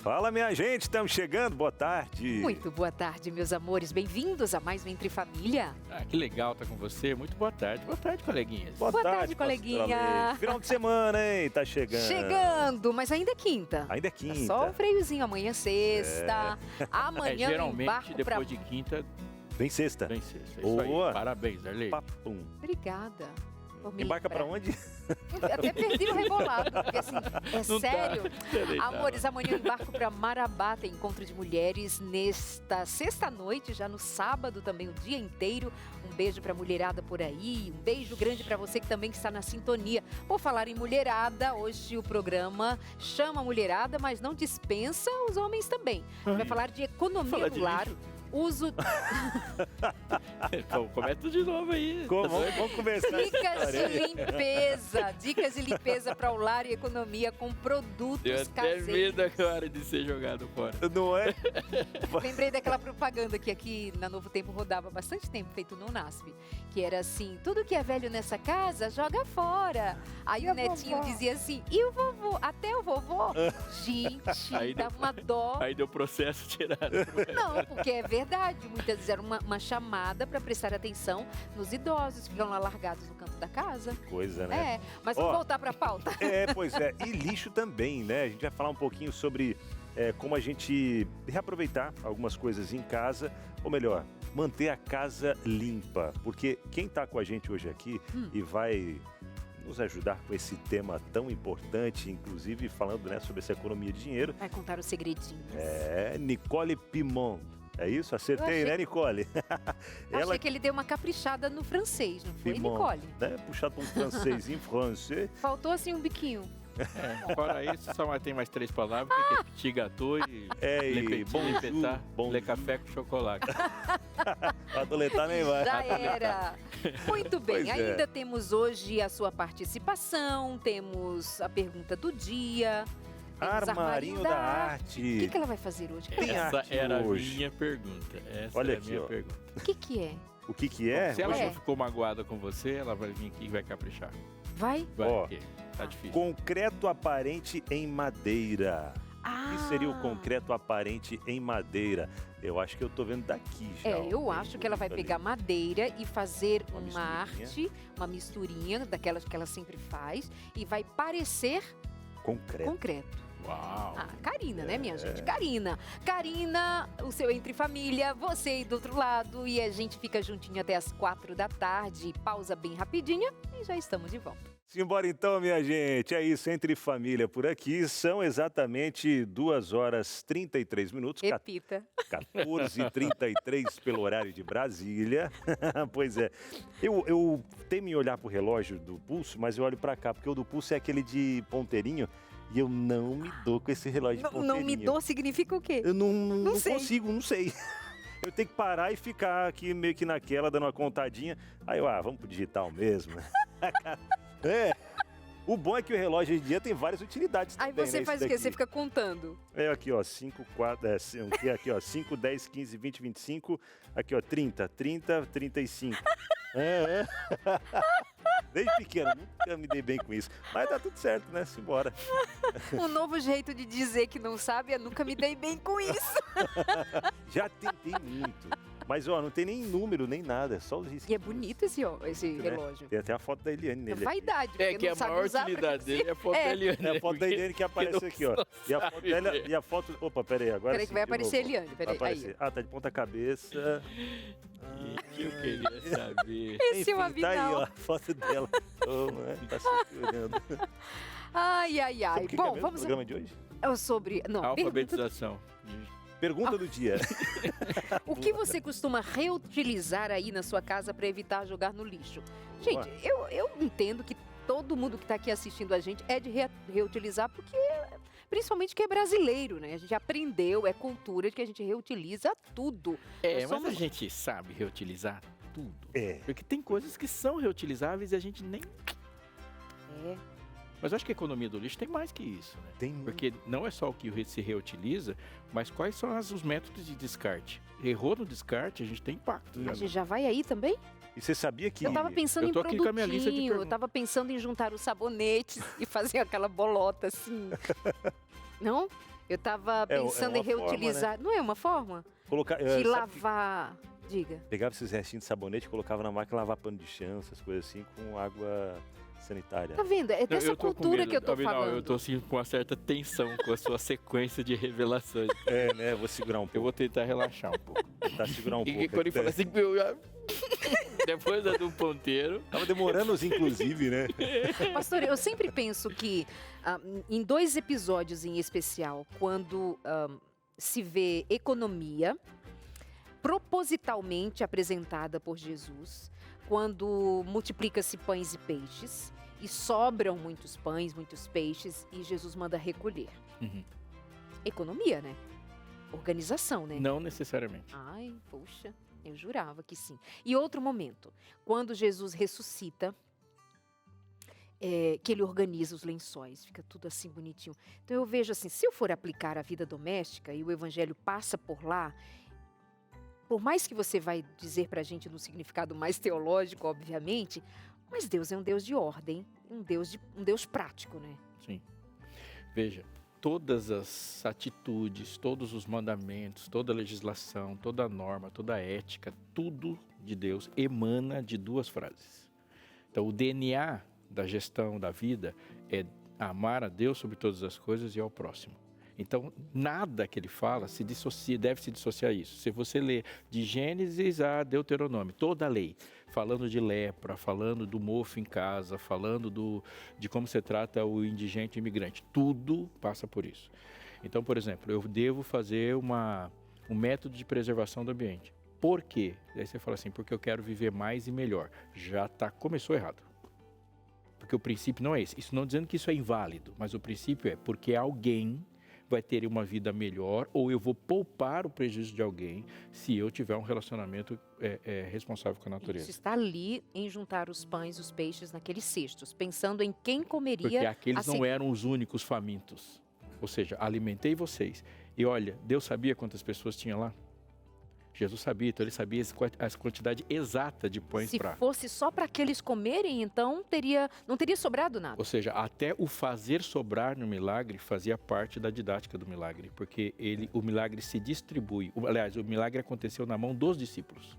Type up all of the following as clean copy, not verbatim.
Fala, minha gente, estamos chegando, boa tarde. Muito boa tarde, meus amores, bem-vindos a mais um Entre Família. Que legal estar com você, muito boa tarde, coleguinhas. Boa tarde, coleguinha. Final de semana, hein, tá chegando. Chegando, mas ainda é quinta. Ainda é quinta. Só o freiozinho, amanhã é sexta, amanhã geralmente, embarco depois de quinta, vem sexta. é isso Boa. aí, parabéns, Darley. Papum. Obrigada. por me Embarca lembrar. pra onde? Até perdi o rebolado, porque assim, é Não sério. Tá. Amores, amanhã eu embarco para Marabá, tem encontro de mulheres nesta sexta-noite, já no sábado também o dia inteiro. Um beijo para mulherada por aí, um beijo grande para você que também está na sintonia. Por falar em mulherada, hoje o programa chama a mulherada, mas não dispensa os homens também. Vai falar de economia do lar. Uso. Começa tudo de novo aí. Vamos conversar. Dicas de limpeza para o lar e economia com produtos Eu até caseiros. medo agora de ser jogado fora. Não é? Lembrei daquela propaganda que aqui na Novo Tempo rodava há bastante tempo, feito no NASP, que era assim: tudo que é velho nessa casa, joga fora. Aí o netinho dizia assim: e o vovô? Até o vovô? Gente, Aí dava uma dó. Aí deu processo tirado. Não, porque é verdade. Muitas vezes era uma chamada para prestar atenção nos idosos que ficam lá largados no canto da casa. Coisa, né? Mas vamos voltar para a pauta. Pois é. E lixo também, né? A gente vai falar um pouquinho sobre como a gente reaproveitar algumas coisas em casa, ou melhor, manter a casa limpa. Porque quem está com a gente hoje aqui e vai nos ajudar com esse tema tão importante, inclusive falando, né, sobre essa economia de dinheiro. Vai contar os segredinhos. Nicole Pimon. É isso? Acertei, né, Nicole? Achei que ele deu uma caprichada no francês, não foi, Pimon, Nicole? né? Puxado para um francês em francês. Faltou assim um biquinho. Fora isso, só tem mais 3 palavras, que é petit gâteau e lempetar, le café com chocolate. Adoletar nem vai. Já era. Muito bem, Pois é. ainda temos hoje a sua participação, temos a pergunta do dia, temos Armarinho da Arte. O que ela vai fazer hoje? Tem Essa arte era a hoje. minha pergunta. Essa Olha era aqui, a minha ó. pergunta. O que é? O que é? Se ela Hoje- não ficou magoada com você, ela vai vir aqui e vai caprichar. Vai? Vai, Ó. porque tá difícil. Concreto aparente em madeira. O que seria o concreto aparente em madeira? Eu acho que eu tô vendo daqui já. Eu acho que ela vai pegar madeira e fazer Uma uma misturinha. arte, uma misturinha daquelas que ela sempre faz e vai parecer Concreto. concreto. Uau! Karina, né, minha gente? Karina, o seu Entre Família, você aí do outro lado, e a gente fica juntinho até as 4 da tarde, pausa bem rapidinha e já estamos de volta. Simbora então, minha gente. É isso, Entre Família por aqui. São exatamente 2h33. Repita. 14h33 pelo horário de Brasília. Pois é. Eu temo em olhar pro relógio do pulso, mas eu olho pra cá, porque o do pulso é aquele de ponteirinho e eu não me dou com esse relógio de ponteirinho. Não me dou significa o quê? Eu não sei. consigo, não sei. Eu tenho que parar e ficar aqui meio que naquela, dando uma contadinha. Aí eu, vamos pro digital mesmo. O bom é que o relógio hoje em dia tem várias utilidades Aí também, você né, faz esse o quê? daqui. Você fica contando. Aqui, ó, 5, 4, aqui, ó, 5, 10, 15, 20, 25, aqui, ó, 30, 35. Desde pequeno, nunca me dei bem com isso. Mas tá tudo certo, né? Simbora. Um novo jeito de dizer que não sabe é nunca me dei bem com isso. Já tentei muito. Mas, ó, não tem nem número, nem nada. É só os riscos. E é bonito esse Né? relógio. Tem até a foto da Eliane nele. Vaidade, porque É que não a sabe maior usar. utilidade dele é a foto da Eliane. É a foto da Eliane que aparece aqui, ó. E a foto dela, e a foto... Opa, peraí, agora Peraí que sim, vai de aparecer a novo. Eliane, peraí, Vai aparecer. aí. Tá de ponta cabeça. Que eu queria saber. Esse é o Enfim, tá aí, ó, Abinal. a foto dela. Tá se olhando. Ai. Sabe o que Bom, é mesmo o vamos... programa de hoje? É sobre... Não, Alfabetização. Pergunta do dia. O que você costuma reutilizar aí na sua casa para evitar jogar no lixo? Gente, eu entendo que todo mundo que está aqui assistindo a gente é de reutilizar, porque principalmente que é brasileiro, né? A gente aprendeu, é cultura de que a gente reutiliza tudo. Mas a gente sabe reutilizar tudo. Porque tem coisas que são reutilizáveis e a gente nem... Mas eu acho que a economia do lixo tem mais que isso, né? Porque não é só o que se reutiliza, mas quais são os métodos de descarte. Errou no descarte, a gente tem impacto. A gente já vai aí também? E você sabia que... Eu tava pensando em tô aqui com a minha lista de produtinho, eu perguntas. tava pensando em juntar os sabonetes e fazer aquela bolota assim. Não? Eu estava pensando em reutilizar. Forma, né? Não é uma forma? Colocar, de lavar. Diga. Pegava esses restinhos de sabonete, colocava na máquina, lavar pano de chão, essas coisas assim, com água sanitária. Tá vendo? É dessa cultura que eu tô falando. Eu tô assim com uma certa tensão com a sua sequência de revelações. É, né? Vou segurar um pouco. Eu vou tentar relaxar um pouco. Tentar segurar um pouco. E quando ele fala assim, depois da do ponteiro. Tava demorando, inclusive, né? Pastor, eu sempre penso que em 2 episódios em especial, quando se vê economia propositalmente apresentada por Jesus, quando multiplica-se pães e peixes e sobram muitos pães, muitos peixes e Jesus manda recolher. Uhum. Economia, né? Organização, né? Não necessariamente. Ai, poxa, eu jurava que sim. E outro momento, quando Jesus ressuscita, que ele organiza os lençóis, fica tudo assim bonitinho. Então eu vejo assim, se eu for aplicar a vida doméstica e o evangelho passa por lá, por mais que você vai dizer pra gente no significado mais teológico, obviamente, mas Deus é um Deus de ordem, um Deus prático, né? Sim. Veja, todas as atitudes, todos os mandamentos, toda a legislação, toda a norma, toda a ética, tudo de Deus emana de 2 frases. Então, o DNA da gestão da vida é amar a Deus sobre todas as coisas e ao próximo. Então, nada que ele fala deve se dissociar isso. Se você ler de Gênesis a Deuteronômio, toda a lei, falando de lepra, falando do mofo em casa, falando de como se trata o indigente imigrante, tudo passa por isso. Então, por exemplo, eu devo fazer um método de preservação do ambiente. Por quê? Aí você fala assim, porque eu quero viver mais e melhor. Começou errado. Porque o princípio não é esse. Isso não dizendo que isso é inválido, mas o princípio é porque alguém vai ter uma vida melhor ou eu vou poupar o prejuízo de alguém se eu tiver um relacionamento responsável com a natureza. Isso está ali em juntar os pães, os peixes naqueles cestos, pensando em quem comeria. Porque aqueles não eram os únicos famintos. Ou seja, alimentei vocês. E olha, Deus sabia quantas pessoas tinha lá? Jesus sabia, então ele sabia a quantidade exata de pães para... Se fosse só para aqueles comerem, então não teria sobrado nada. Ou seja, até o fazer sobrar no milagre fazia parte da didática do milagre, porque o milagre se distribui. Aliás, o milagre aconteceu na mão dos discípulos.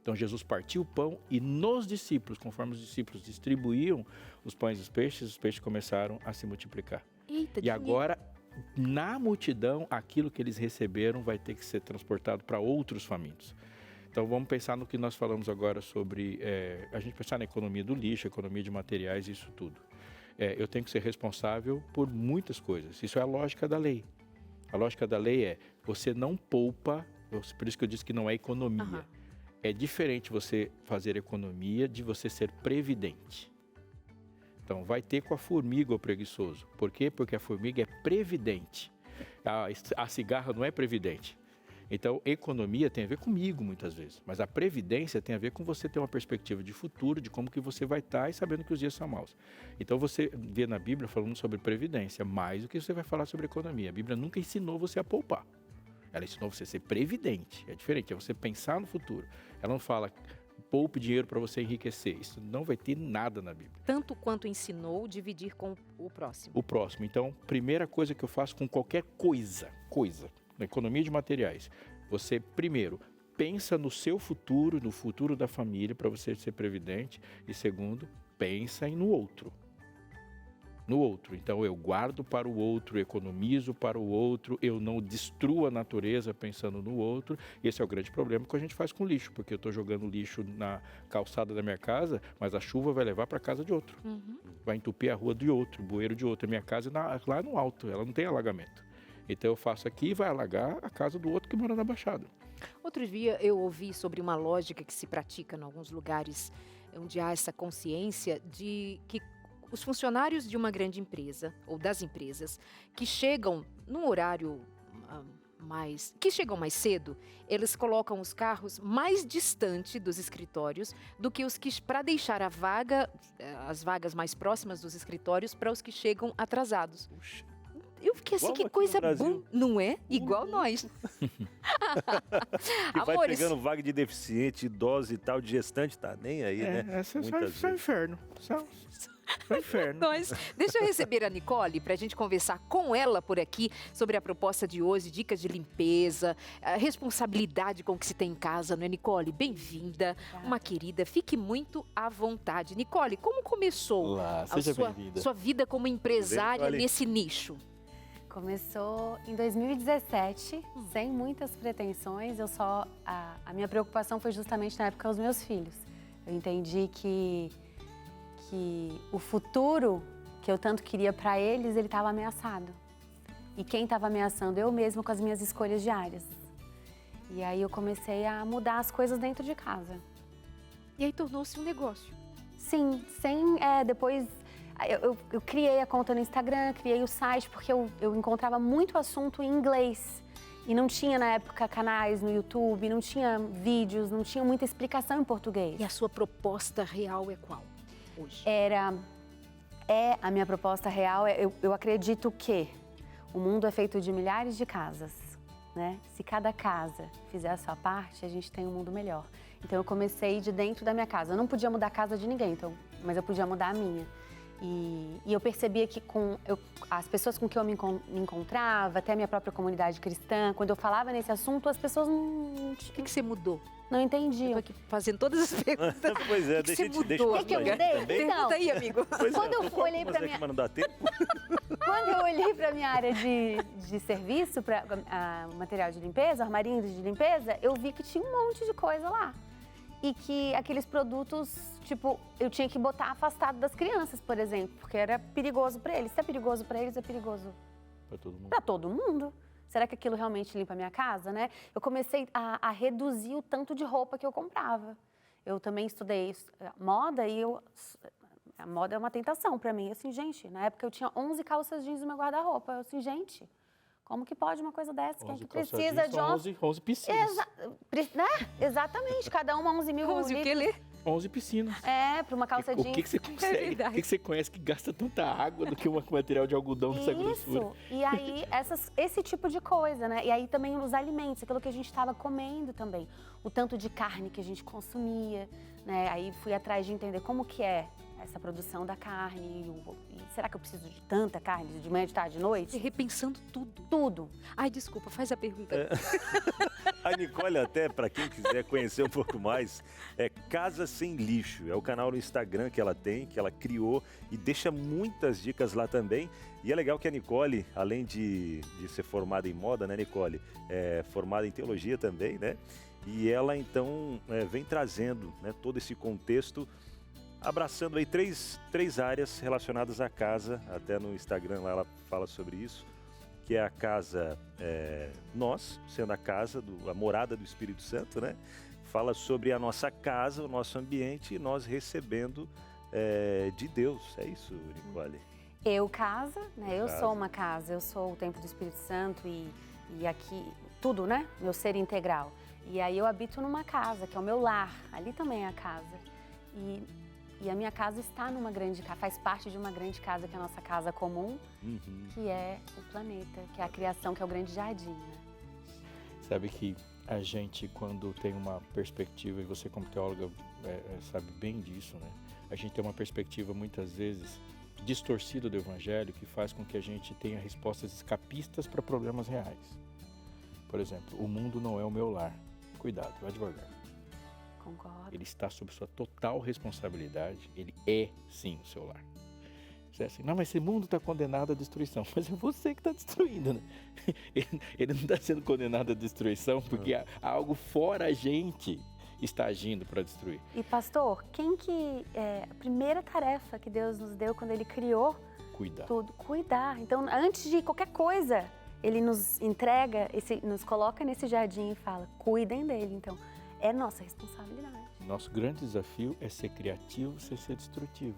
Então Jesus partiu o pão e nos discípulos, conforme os discípulos distribuíam os pães e os peixes começaram a se multiplicar. Eita, e agora... Na multidão, aquilo que eles receberam vai ter que ser transportado para outros famintos. Então vamos pensar no que nós falamos agora sobre, a gente pensar na economia do lixo, economia de materiais, isso tudo. Eu tenho que ser responsável por muitas coisas, isso é a lógica da lei. A lógica da lei é, você não poupa, por isso que eu disse que não é economia. Uhum. É diferente você fazer economia de você ser previdente. Então, vai ter com a formiga o preguiçoso. Por quê? Porque a formiga é previdente. A cigarra não é previdente. Então, economia tem a ver comigo, muitas vezes. Mas a previdência tem a ver com você ter uma perspectiva de futuro, de como que você vai estar e sabendo que os dias são maus. Então, você vê na Bíblia falando sobre previdência, mais do que você vai falar sobre economia. A Bíblia nunca ensinou você a poupar. Ela ensinou você a ser previdente. É diferente, é você pensar no futuro. Ela não fala... poupe dinheiro para você enriquecer. Isso não vai ter nada na Bíblia. Tanto quanto ensinou, dividir com o próximo. O próximo. Então, primeira coisa que eu faço com qualquer coisa, na economia de materiais, você, primeiro, pensa no seu futuro, no futuro da família, para você ser previdente. E segundo, pensa no outro. No outro. Então, eu guardo para o outro, economizo para o outro, eu não destruo a natureza pensando no outro. Esse é o grande problema que a gente faz com lixo, porque eu estou jogando lixo na calçada da minha casa, mas a chuva vai levar para a casa de outro. Uhum. Vai entupir a rua de outro, o bueiro de outro. A minha casa é lá no alto, ela não tem alagamento. Então, eu faço aqui e vai alagar a casa do outro que mora na Baixada. Outro dia, eu ouvi sobre uma lógica que se pratica em alguns lugares onde há essa consciência de que os funcionários de uma grande empresa, ou das empresas, que chegam num horário que chegam mais cedo, eles colocam os carros mais distante dos escritórios do que os que, para deixar as vagas mais próximas dos escritórios para os que chegam atrasados. Puxa. Eu fiquei assim, que coisa boa, não é? Igual nós. E vai pegando vaga de deficiente, idoso e tal, de gestante, tá nem aí, né? Essa é só inferno. Pro inferno. Deixa eu receber a Nicole para a gente conversar com ela por aqui sobre a proposta de hoje, dicas de limpeza, a responsabilidade com o que se tem em casa, não é, Nicole? Bem-vinda, uma querida, fique muito à vontade. Nicole, como começou Olá, seja bem-vinda. sua vida como empresária Nicole. nesse nicho? Começou em 2017, sem muitas pretensões. A minha preocupação foi justamente na época os meus filhos. Eu entendi que o futuro que eu tanto queria para eles, ele estava ameaçado. E quem estava ameaçando? Eu mesma com as minhas escolhas diárias. E aí eu comecei a mudar as coisas dentro de casa. E aí tornou-se um negócio. Sim, depois eu criei a conta no Instagram, criei o site, porque eu encontrava muito assunto em inglês. E não tinha, na época, canais no YouTube, não tinha vídeos, não tinha muita explicação em português. E a sua proposta real é qual hoje? A minha proposta real, eu acredito que o mundo é feito de milhares de casas, né? Se cada casa fizer a sua parte, a gente tem um mundo melhor. Então eu comecei de dentro da minha casa. Eu não podia mudar a casa de ninguém, mas eu podia mudar a minha. E eu percebia que as pessoas com quem eu me encontrava, até a minha própria comunidade cristã, quando eu falava nesse assunto, as pessoas O que você mudou? não Eu entendiam. tô aqui fazendo todas as perguntas. Pois é, O que você deixa mudou? eu O que eu falar mudei? também. Então, Pergunta aí, amigo. Pois Quando eu tô com olhei pra algumas aqui, minha- mas não dá tempo. Quando eu olhei para a minha área de serviço, para material de limpeza, armarinho de limpeza, eu vi que tinha um monte de coisa lá. E que aqueles produtos, tipo, eu tinha que botar afastado das crianças, por exemplo, porque era perigoso para eles. Se é perigoso para eles, é perigoso Pra todo mundo. para todo mundo. Será que aquilo realmente limpa a minha casa, né? Eu comecei a reduzir o tanto de roupa que eu comprava. Eu também estudei moda e a moda é uma tentação para mim. Assim, gente, na época eu tinha 11 calças jeans no meu guarda-roupa. Eu assim, gente, como que pode uma coisa dessa? Quem é que precisa de 11 piscinas. Exatamente, cada uma 11 mil Rose, o que lê? 11 piscinas. para uma calça O jeans. que você consegue? verdade. O que você conhece que gasta tanta água do que um material de algodão dessa grossura? Isso, e aí esse tipo de coisa, né? E aí também os alimentos, aquilo que a gente estava comendo também. O tanto de carne que a gente consumia, né? Aí fui atrás de entender como que é essa produção da carne. E será que eu preciso de tanta carne de manhã, de tarde, de noite? Repensando tudo. Tudo. Ai, desculpa, faz a pergunta. A Nicole, até para quem quiser conhecer um pouco mais, é Casa Sem Lixo. É o canal no Instagram que ela tem, que ela criou e deixa muitas dicas lá também. E é legal que a Nicole, além de ser formada em moda, né, Nicole? É formada em teologia também, né? E ela, então, vem trazendo, né, todo esse contexto, abraçando aí três áreas relacionadas à casa. Até no Instagram lá ela fala sobre isso, que é a casa, nós, sendo a casa, a morada do Espírito Santo, né? Fala sobre a nossa casa, o nosso ambiente e nós recebendo de Deus. É isso, Nicole? Eu casa, né? Eu Casa. sou uma casa, eu sou o templo do Espírito Santo e aqui, tudo, né? Meu ser integral. E aí eu habito numa casa, que é o meu lar, ali também é a casa. E a minha casa está numa grande casa, faz parte de uma grande casa, que é a nossa casa comum, que é o planeta, que é a criação, que é o grande jardim, né? Sabe que a gente, quando tem uma perspectiva, e você como teóloga sabe bem disso, né? A gente tem uma perspectiva muitas vezes distorcida do evangelho que faz com que a gente tenha respostas escapistas para problemas reais. Por exemplo, o mundo não é o meu lar. Cuidado, vai devagar. Concordo. Ele está sob sua total responsabilidade, ele é sim o seu lar. Você é assim, não, mas esse mundo está condenado à destruição, mas é você que está destruindo, né? Ele não está sendo condenado à destruição porque algo fora a gente está agindo para destruir. E pastor, a primeira tarefa que Deus nos deu quando Ele criou Cuidar. tudo, cuidar. Então, antes de qualquer coisa, Ele nos entrega, nos coloca nesse jardim e fala, cuidem dele. Então, é nossa responsabilidade. Nosso grande desafio é ser criativo sem ser destrutivo.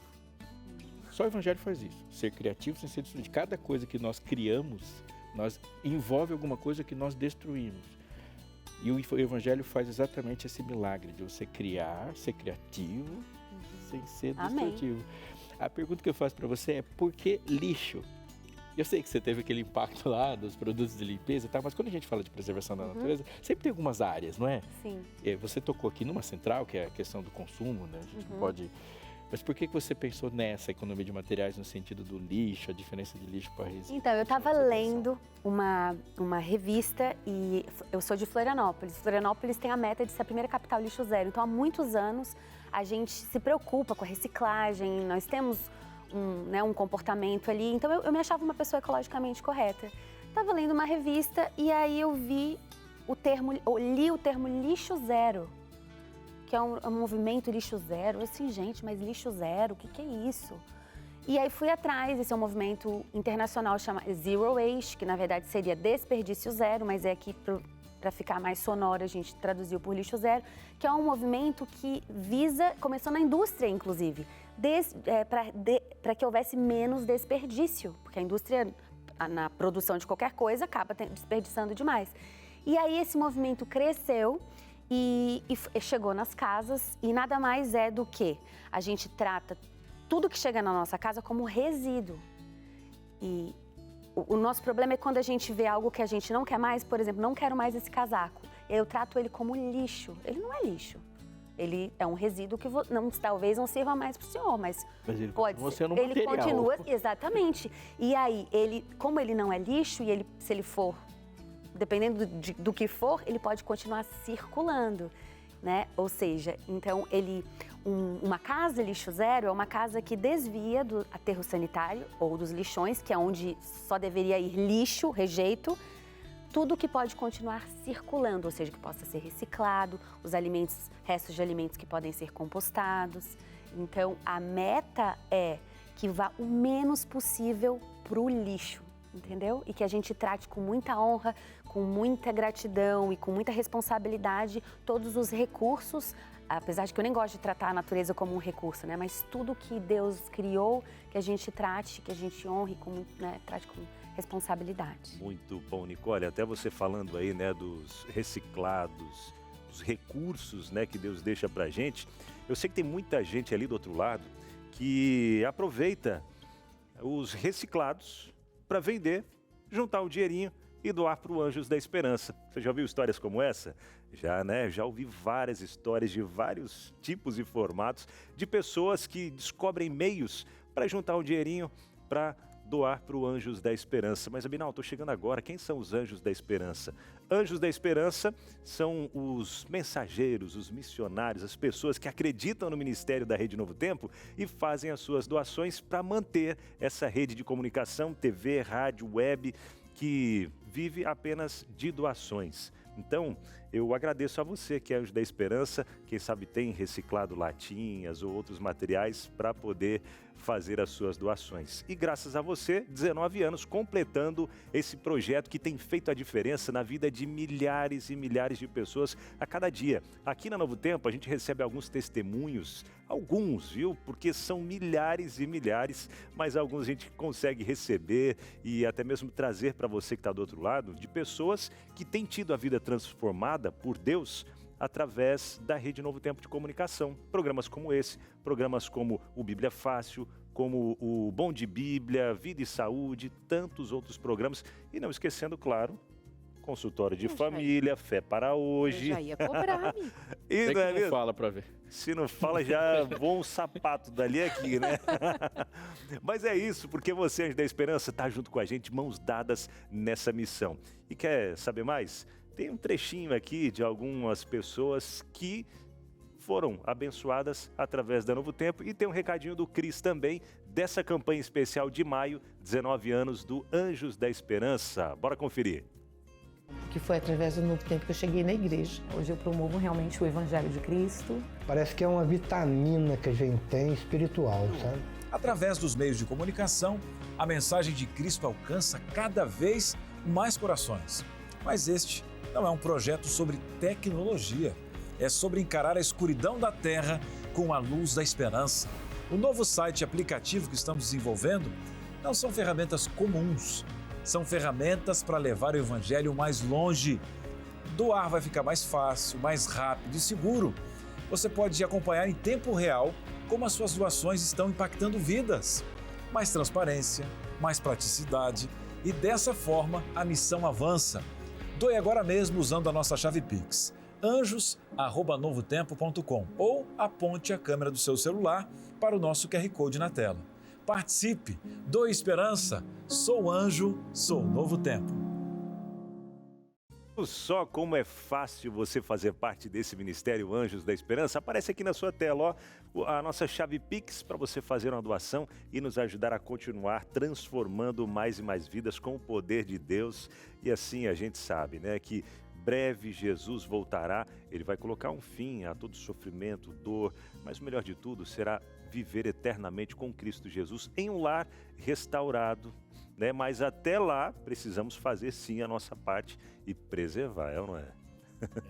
Só o evangelho faz isso, ser criativo sem ser destrutivo. Cada coisa que nós criamos, nós envolve alguma coisa que nós destruímos. E o evangelho faz exatamente esse milagre de você criar, ser criativo, sem ser destrutivo. A pergunta que eu faço para você é, por que lixo? Eu sei que você teve aquele impacto lá dos produtos de limpeza e tal, mas quando a gente fala de preservação da natureza, sempre tem algumas áreas, não é? Sim. Você tocou aqui numa central, que é a questão do consumo, né? A gente não pode Mas por que você pensou nessa economia de materiais no sentido do lixo, a diferença de lixo para resíduo? Então, eu estava lendo uma revista e eu sou de Florianópolis. Florianópolis tem a meta de ser a primeira capital lixo zero. Então, há muitos anos, a gente se preocupa com a reciclagem, nós temos um comportamento ali. Então, eu me achava uma pessoa ecologicamente correta. Estava lendo uma revista e aí eu li o termo lixo zero, que é um movimento lixo zero. Eu assim, gente, mas lixo zero, o que é isso? E aí fui atrás, esse é um movimento internacional chamado Zero Waste, que na verdade seria desperdício zero, mas é aqui para ficar mais sonoro a gente traduziu por lixo zero, que é um movimento que visa, começou na indústria inclusive, para que houvesse menos desperdício, porque a indústria, na produção de qualquer coisa, acaba desperdiçando demais. E aí esse movimento cresceu e chegou nas casas e nada mais é do que a gente trata tudo que chega na nossa casa como resíduo. E o nosso problema é quando a gente vê algo que a gente não quer mais, por exemplo, não quero mais esse casaco. Eu trato ele como lixo. Ele não é lixo. Ele é um resíduo que talvez não sirva mais para o senhor, mas ele pode continua ser. sendo um Ele material. continua, exatamente. E aí, como ele não é lixo e se ele for, dependendo do que for, ele pode continuar circulando, né? Ou seja, então uma casa lixo zero é uma casa que desvia do aterro sanitário ou dos lixões, que é onde só deveria ir lixo, rejeito, tudo que pode continuar circulando, ou seja, que possa ser reciclado, os restos de alimentos que podem ser compostados. Então, a meta é que vá o menos possível para o lixo, entendeu? E que a gente trate com muita honra, com muita gratidão e com muita responsabilidade todos os recursos, apesar de que eu nem gosto de tratar a natureza como um recurso, né? Mas tudo que Deus criou, que a gente trate, que a gente honre, trate com responsabilidade. Muito bom, Nicole. Até você falando aí, né, dos reciclados, dos recursos, né, que Deus deixa pra gente. Eu sei que tem muita gente ali do outro lado que aproveita os reciclados para vender, juntar um dinheirinho e doar para o Anjos da Esperança. Você já ouviu histórias como essa? Já, né? Já ouvi várias histórias de vários tipos e formatos de pessoas que descobrem meios para juntar um dinheirinho para doar para o Anjos da Esperança. Mas, Abinal, estou chegando agora. Quem são os Anjos da Esperança? Anjos da Esperança são os mensageiros, os missionários, as pessoas que acreditam no ministério da Rede Novo Tempo e fazem as suas doações para manter essa rede de comunicação, TV, rádio, web, que vive apenas de doações. Então, eu agradeço a você que é Anjo da Esperança, quem sabe tem reciclado latinhas ou outros materiais para poder fazer as suas doações. E graças a você, 19 anos completando esse projeto que tem feito a diferença na vida de milhares e milhares de pessoas a cada dia. Aqui na Novo Tempo a gente recebe alguns testemunhos, alguns, viu? Porque são milhares e milhares, mas alguns a gente consegue receber e até mesmo trazer para você que está do outro lado, de pessoas que têm tido a vida transformada por Deus através da Rede Novo Tempo de Comunicação. Programas como esse, programas como o Bíblia Fácil, como o Bom de Bíblia, Vida e Saúde, tantos outros programas. E não esquecendo, claro, Consultório de Família, Fé para Hoje. Eu já ia cobrar, amigo. E Não é fala para ver. Se não fala, já voa um sapato dali aqui, né? Mas é isso, porque você, Anjo da Esperança, está junto com a gente, mãos dadas nessa missão. E quer saber mais? Tem um trechinho aqui de algumas pessoas que foram abençoadas através da Novo Tempo e tem um recadinho do Cris também, dessa campanha especial de maio, 19 anos do Anjos da Esperança. Bora conferir. Que foi através do Novo Tempo que eu cheguei na igreja. Hoje eu promovo realmente o Evangelho de Cristo. Parece que é uma vitamina que a gente tem espiritual, sabe? Através dos meios de comunicação, a mensagem de Cristo alcança cada vez mais corações. Mas este não é um projeto sobre tecnologia. É sobre encarar a escuridão da terra com a luz da esperança. O novo site e aplicativo que estamos desenvolvendo não são ferramentas comuns. São ferramentas para levar o Evangelho mais longe. Doar vai ficar mais fácil, mais rápido e seguro. Você pode acompanhar em tempo real como as suas doações estão impactando vidas. Mais transparência, mais praticidade e dessa forma a missão avança. Doe agora mesmo usando a nossa chave Pix. anjos@novotempo.com ou aponte a câmera do seu celular para o nosso QR Code na tela. Participe, doe esperança, sou anjo, sou Novo Tempo. Só como é fácil você fazer parte desse Ministério Anjos da Esperança. Aparece aqui na sua tela, ó, a nossa chave Pix para você fazer uma doação e nos ajudar a continuar transformando mais e mais vidas com o poder de Deus. E assim a gente sabe, né, que breve Jesus voltará, ele vai colocar um fim a todo sofrimento, dor, mas o melhor de tudo será viver eternamente com Cristo Jesus em um lar restaurado, né? Mas até lá precisamos fazer sim a nossa parte e preservar, não é?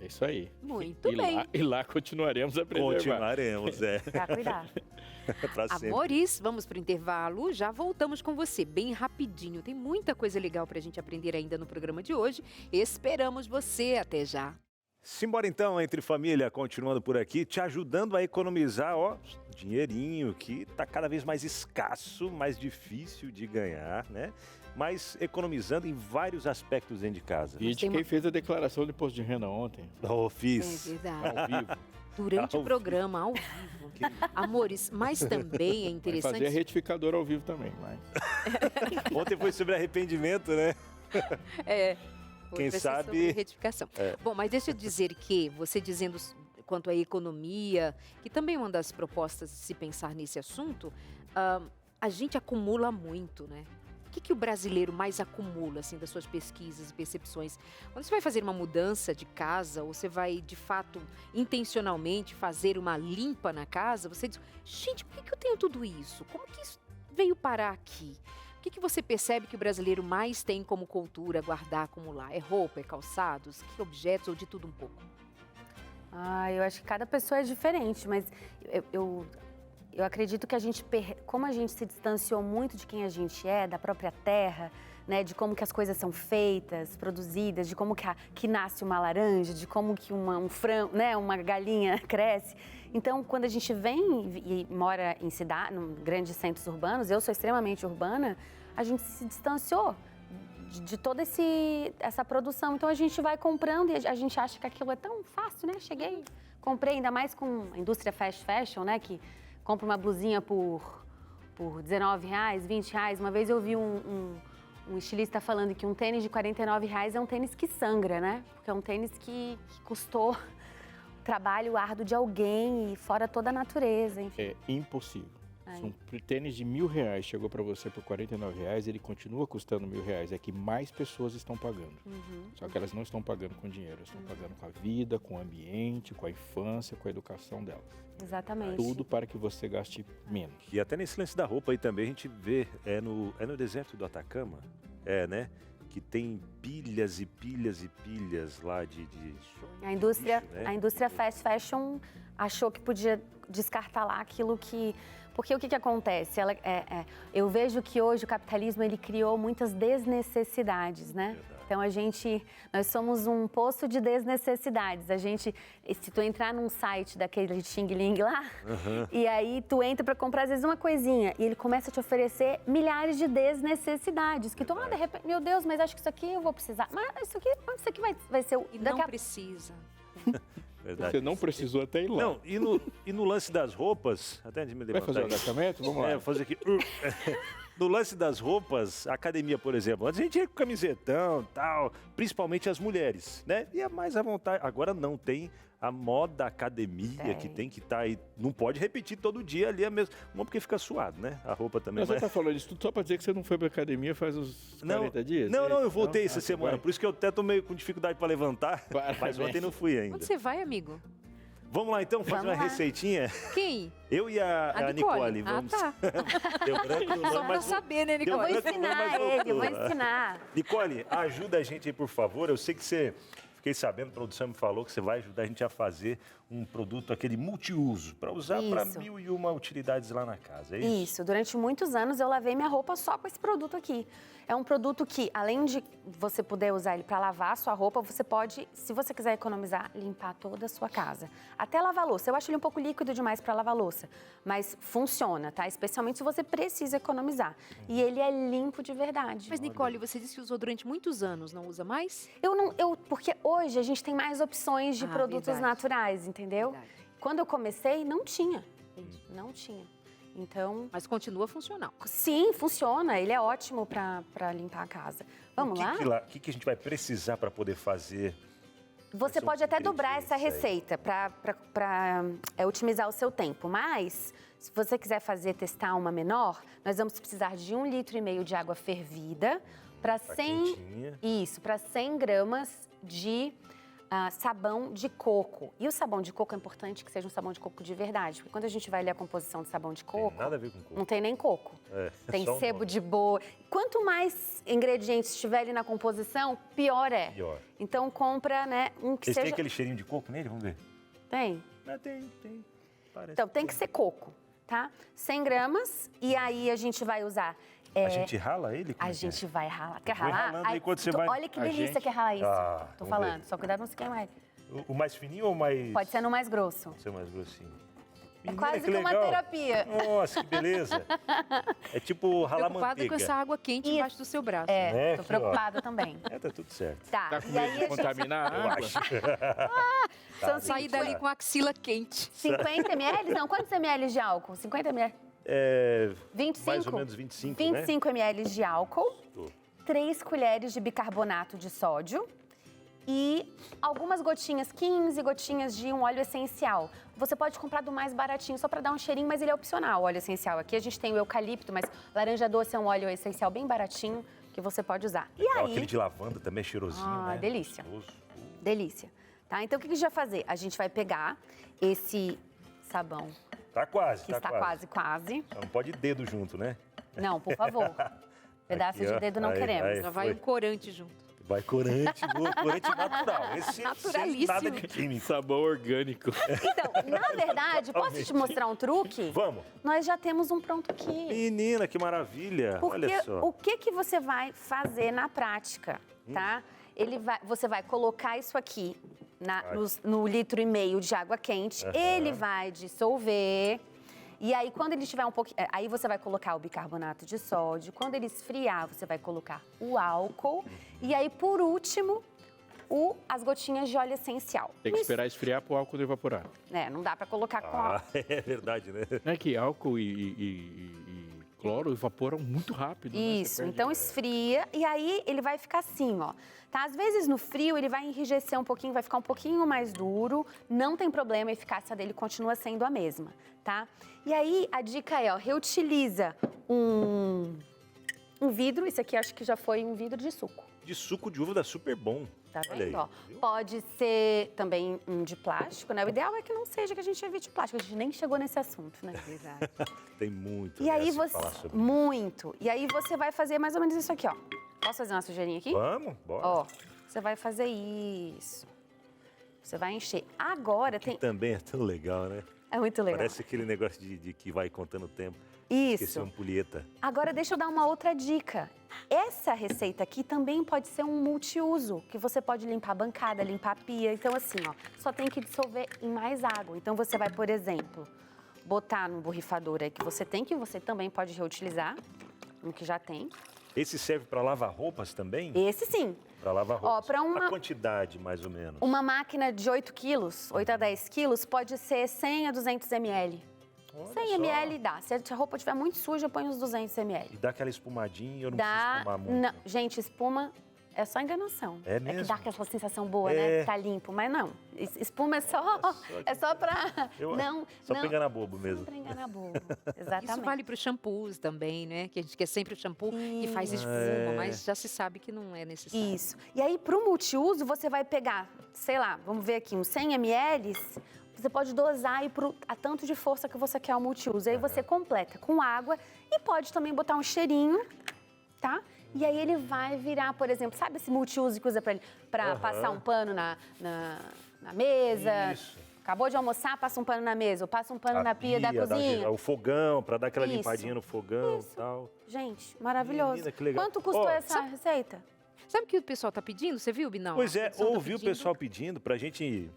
É isso aí. Muito bem. E lá continuaremos a preservar. Continuaremos, Pra cuidar. Pra sempre. Amores, vamos para o intervalo, já voltamos com você, bem rapidinho. Tem muita coisa legal para a gente aprender ainda no programa de hoje. Esperamos você, até já. Simbora então, Entre Família, continuando por aqui, te ajudando a economizar, ó, dinheirinho que tá cada vez mais escasso, mais difícil de ganhar, né? Mas economizando em vários aspectos dentro de casa. E de quem fez a declaração de imposto de renda ontem. Oh, fiz. É verdade. Ao vivo. Durante Ao o programa, ao vivo. Amores, mas também é Vai interessante... fazer retificador ao vivo também, mas... Ontem foi sobre arrependimento, né? É. Quem Vai ser sabe- sobre retificação. É. Bom, mas deixa eu dizer que você dizendo quanto à economia, que também é uma das propostas de se pensar nesse assunto, a gente acumula muito, né? O que o brasileiro mais acumula, assim, das suas pesquisas e percepções? Quando você vai fazer uma mudança de casa, ou você vai, de fato, intencionalmente fazer uma limpa na casa, você diz, gente, por que eu tenho tudo isso? Como que isso veio parar aqui? O que você percebe que o brasileiro mais tem como cultura guardar, acumular? É roupa, é calçados, que objetos ou de tudo um pouco? Eu acho que cada pessoa é diferente, mas eu acredito que como a gente se distanciou muito de quem a gente é, da própria terra, né, de como que as coisas são feitas, produzidas, de como que nasce uma laranja, de como que um frango, né, uma galinha cresce. Então, quando a gente vem e mora em cidade, em grandes centros urbanos, eu sou extremamente urbana, a gente se distanciou de toda essa produção. Então, a gente vai comprando e a gente acha que aquilo é tão fácil, né? Cheguei, comprei, ainda mais com a indústria fast fashion, né? Que compra uma blusinha por R$19, R$20. Uma vez eu vi um estilista falando que um tênis de R$49 é um tênis que sangra, né? Porque é um tênis que custou trabalho árduo de alguém e fora toda a natureza, enfim. É impossível. Se um tênis de R$1.000 chegou para você por R$49, ele continua custando R$1.000. É que mais pessoas estão pagando. Só que elas não estão pagando com dinheiro, estão pagando com a vida, com o ambiente, com a infância, com a educação delas. Exatamente. Tudo para que você gaste menos. E até nesse lance da roupa aí também a gente vê, é no deserto do Atacama, né? Que tem pilhas e pilhas e pilhas lá de A indústria, lixo, né? a indústria fast fashion achou que podia descartar lá aquilo que... Porque o que acontece? Eu vejo que hoje o capitalismo ele criou muitas desnecessidades, né? Verdade. Então nós somos um poço de desnecessidades. Se tu entrar num site daquele Xing Ling lá, e aí tu entra para comprar às vezes uma coisinha, e ele começa a te oferecer milhares de desnecessidades. Que tu, de repente, meu Deus, mas acho que isso aqui eu vou precisar. Mas isso aqui vai ser o... E não precisa. Verdade. Você não precisou até ir lá. Não, e no lance das roupas, até de me Vai levantar fazer o aqui. agachamento? Vamos lá. Vou fazer aqui. No lance das roupas, a academia, por exemplo, antes a gente ia com camisetão e tal, principalmente as mulheres, né? E é mais à vontade. Agora não, tem a moda academia que tem que estar aí. Não pode repetir todo dia ali a mesma. Não porque fica suado, né? A roupa também. Mas você tá falando isso tudo só para dizer que você não foi para academia faz uns 40 dias? Não, é eu isso? voltei Não? essa Ah, você semana. vai. Por isso que eu até tô meio com dificuldade para levantar. Parabéns. Mas ontem não fui ainda. Onde você vai, amigo? Vamos lá então, fazer Vamos uma lá. receitinha. Quem? Eu e a Nicole. Vamos. Ah, tá. Deu branco no Só nome, pra mas saber, né, deu Nicole? Eu vou branco no nome, mas ensinar ele, eu vou voltou. ensinar. Nicole, ajuda a gente aí, por favor. Eu sei que você, fiquei sabendo, a produção me falou que você vai ajudar a gente a fazer um produto, aquele multiuso, para usar para Isso. 1001 utilidades lá na casa, é isso? Isso, durante muitos anos eu lavei minha roupa só com esse produto aqui. É um produto que, além de você poder usar ele para lavar a sua roupa, você pode, se você quiser economizar, limpar toda a sua casa. Até lavar a louça. Eu acho ele um pouco líquido demais para lavar a louça, mas funciona, tá? Especialmente se você precisa economizar. E ele é limpo de verdade. Mas, Nicole, você disse que usou durante muitos anos, não usa mais? Porque hoje a gente tem mais opções de produtos verdade. naturais, entendeu? Verdade. Quando eu comecei, não tinha. Não tinha. Então, Mas continua funcional. sim, funciona. Ele é ótimo para limpar a casa. Vamos lá? O que a gente vai precisar para poder fazer? Você são pode os até dobrar essa ingredientes aí? receita para otimizar o seu tempo. Mas, se você quiser testar uma menor, nós vamos precisar de 1,5 litro de água fervida para Tá 100, quentinha. para 100 gramas de sabão de coco. E o sabão de coco é importante que seja um sabão de coco de verdade, porque quando a gente vai ler a composição do sabão de Tem coco, nada a ver com coco. não tem nem coco. É, Tem só um sebo nome. de boi. Quanto mais ingredientes estiver ali na composição, pior é. Pior. Então compra, né, um que Eles têm seja... aquele cheirinho de coco nele? Vamos ver. Tem. Tem. Parece. Então, tem que ser coco, tá? 100 gramas. E aí a gente vai usar... A gente rala ele? Como A é que é? gente vai ralar. Quer Vai ralar? ralando aí quando você vai- Olha que A delícia gente- que é ralar isso. Ah, Tô vamos ver. falando. Só cuidado não se queimar ele. O mais fininho ou mais... Pode ser no mais grosso. Pode ser mais grossinho. É Menina, quase que uma legal. terapia. Nossa, que beleza. É tipo ralar Preocupada manteiga. com essa água quente Isso. embaixo do seu braço. É, Né, tô aqui, ó. preocupada também. Tá tudo certo. Tá, Tá com e medo aí de a gente... contaminar a Eu água? acho. São Sair dali com a axila quente. 50 ml? Não, quantos ml de álcool? 50 ml? É, 25? mais ou menos 25, 25 ml de álcool, Tô. 3 colheres de bicarbonato de sódio e algumas gotinhas, 15 gotinhas de um óleo essencial. Você pode comprar do mais baratinho, só para dar um cheirinho, mas ele é opcional, o óleo essencial. Aqui a gente tem o eucalipto, mas laranja doce é um óleo essencial bem baratinho que você pode usar. E Legal, aí, aquele de lavanda também é cheirosinho, Ah, né? delícia. Gostoso. delícia. Tá? Então, o que a gente vai fazer? A gente vai pegar esse sabão, Tá quase, que tá está quase. quase. Só não pode dedo junto, né? Não, por favor. Pedaço Aqui, de ó. dedo não Aí, queremos. aí. Já vai Foi. um corante junto. Vai corante, corante natural. Esse Naturalíssimo. sem nada de químico. Sabão orgânico. Então, na verdade, posso te mostrar um truque? Vamos. Nós já temos um pronto aqui. Menina, que maravilha. Porque Olha só. o que você vai fazer na prática, tá? Você vai colocar isso aqui no 1,5 litro de água quente, Aham. ele vai dissolver. E aí, quando ele estiver um pouquinho... Aí você vai colocar o bicarbonato de sódio. Quando ele esfriar, você vai colocar o álcool. E aí, por último, as gotinhas de óleo essencial. Tem que esperar esfriar para o álcool evaporar. Não dá pra colocar com Ah, álcool. é verdade, né? Não é que álcool e cloro evaporam muito rápido. né? Você Isso, perde- então esfria e aí ele vai ficar assim, ó. Tá? Às vezes no frio ele vai enrijecer um pouquinho, vai ficar um pouquinho mais duro, não tem problema, a eficácia dele continua sendo a mesma, tá? E aí a dica é, ó, reutiliza um vidro, isso aqui acho que já foi um vidro de suco. De suco de uva dá super bom. Tá Olha vendo? aí, Ó, viu? pode ser também um de plástico, né? O ideal é que não seja que a gente evite o plástico, a gente nem chegou nesse assunto, né? Verdade. Tem muito. E né, aí se você. falar sobre. Muito. E aí você vai fazer mais ou menos isso aqui, ó. Posso fazer uma sujeirinha aqui? Vamos, bora. Ó, você vai fazer isso. Você vai encher. Agora Que tem. também é tão legal, né? É muito legal. Parece aquele negócio de que vai contando o tempo. Isso. Esqueci uma ampulheta. Agora deixa eu dar uma outra dica. Essa receita aqui também pode ser um multiuso, que você pode limpar a bancada, limpar a pia. Então, assim, ó, só tem que dissolver em mais água. Então, você vai, por exemplo, botar no borrifador aí que você tem, que você também pode reutilizar, um que já tem. Esse serve para lavar roupas também? Esse sim. Para lavar Ó, roupas. pra uma- A quantidade, mais ou menos. Uma máquina de 8 quilos, 8 a 10 quilos, pode ser 100 a 200 ml. Olha 100 só. ml dá. Se a roupa estiver muito suja, põe uns 200 ml. E dá aquela espumadinha, eu não Dá. preciso espumar muito. Não, gente, espuma é só enganação. É É que mesmo? dá aquela sensação boa, É. né? Tá limpo, mas não. Espuma é só pra. Eu- Só não. pra enganar bobo Só mesmo. pra enganar bobo. Exatamente. Isso vale para os shampoos também, né? Que a gente quer sempre o shampoo que faz espuma, É. mas já se sabe que não é necessário. Isso. E aí, pro multiuso, você vai pegar, sei lá, vamos ver aqui, uns 100 ml. Você pode dosar aí a tanto de força que você quer o multiuso. Aí você completa com água e pode também botar um cheirinho, tá? E aí ele vai virar, por exemplo, sabe esse multiuso que usa pra Aham. passar um pano na mesa? Isso. Acabou de almoçar, passa um pano na mesa, ou passa um pano na pia da cozinha. O fogão, para dar aquela Isso. limpadinha no fogão e tal. Gente, maravilhoso. Menina, que legal. Quanto custou Ó, essa receita? Sabe o que o pessoal tá pedindo? Você viu, Binal? Pois A é, produção tá ouvi o pedindo. pessoal pedindo pra gente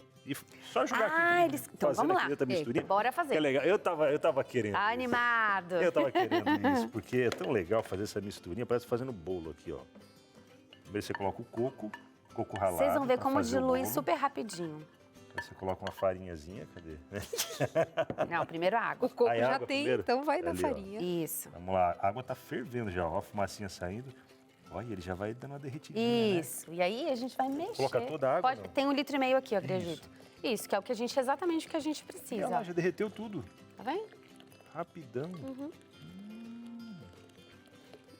só jogar aqui. Então fazendo vamos lá. aqui outra misturinha. Bora fazer. Que é legal. Eu tava querendo. Tá animado. Eu tava querendo isso, porque é tão legal fazer essa misturinha, parece fazendo bolo aqui, ó. Primeiro você coloca o coco ralado. Vocês vão ver pra como fazer o dilui bolo. super rapidinho. Aí você coloca uma farinhazinha, cadê? Não, primeiro a água. O coco Aí, já água tem, primeiro? então vai na Ali, ó. farinha. Isso. Vamos lá, a água tá fervendo já, ó, a fumacinha saindo. Olha, ele já vai dando uma derretidinha, né? Isso. E aí a gente vai mexer. Coloca toda a água, não? Tem 1,5 litro aqui, eu acredito. Isso, que é o que exatamente o que a gente Olha precisa. lá, já derreteu tudo. Tá vendo? Rapidão.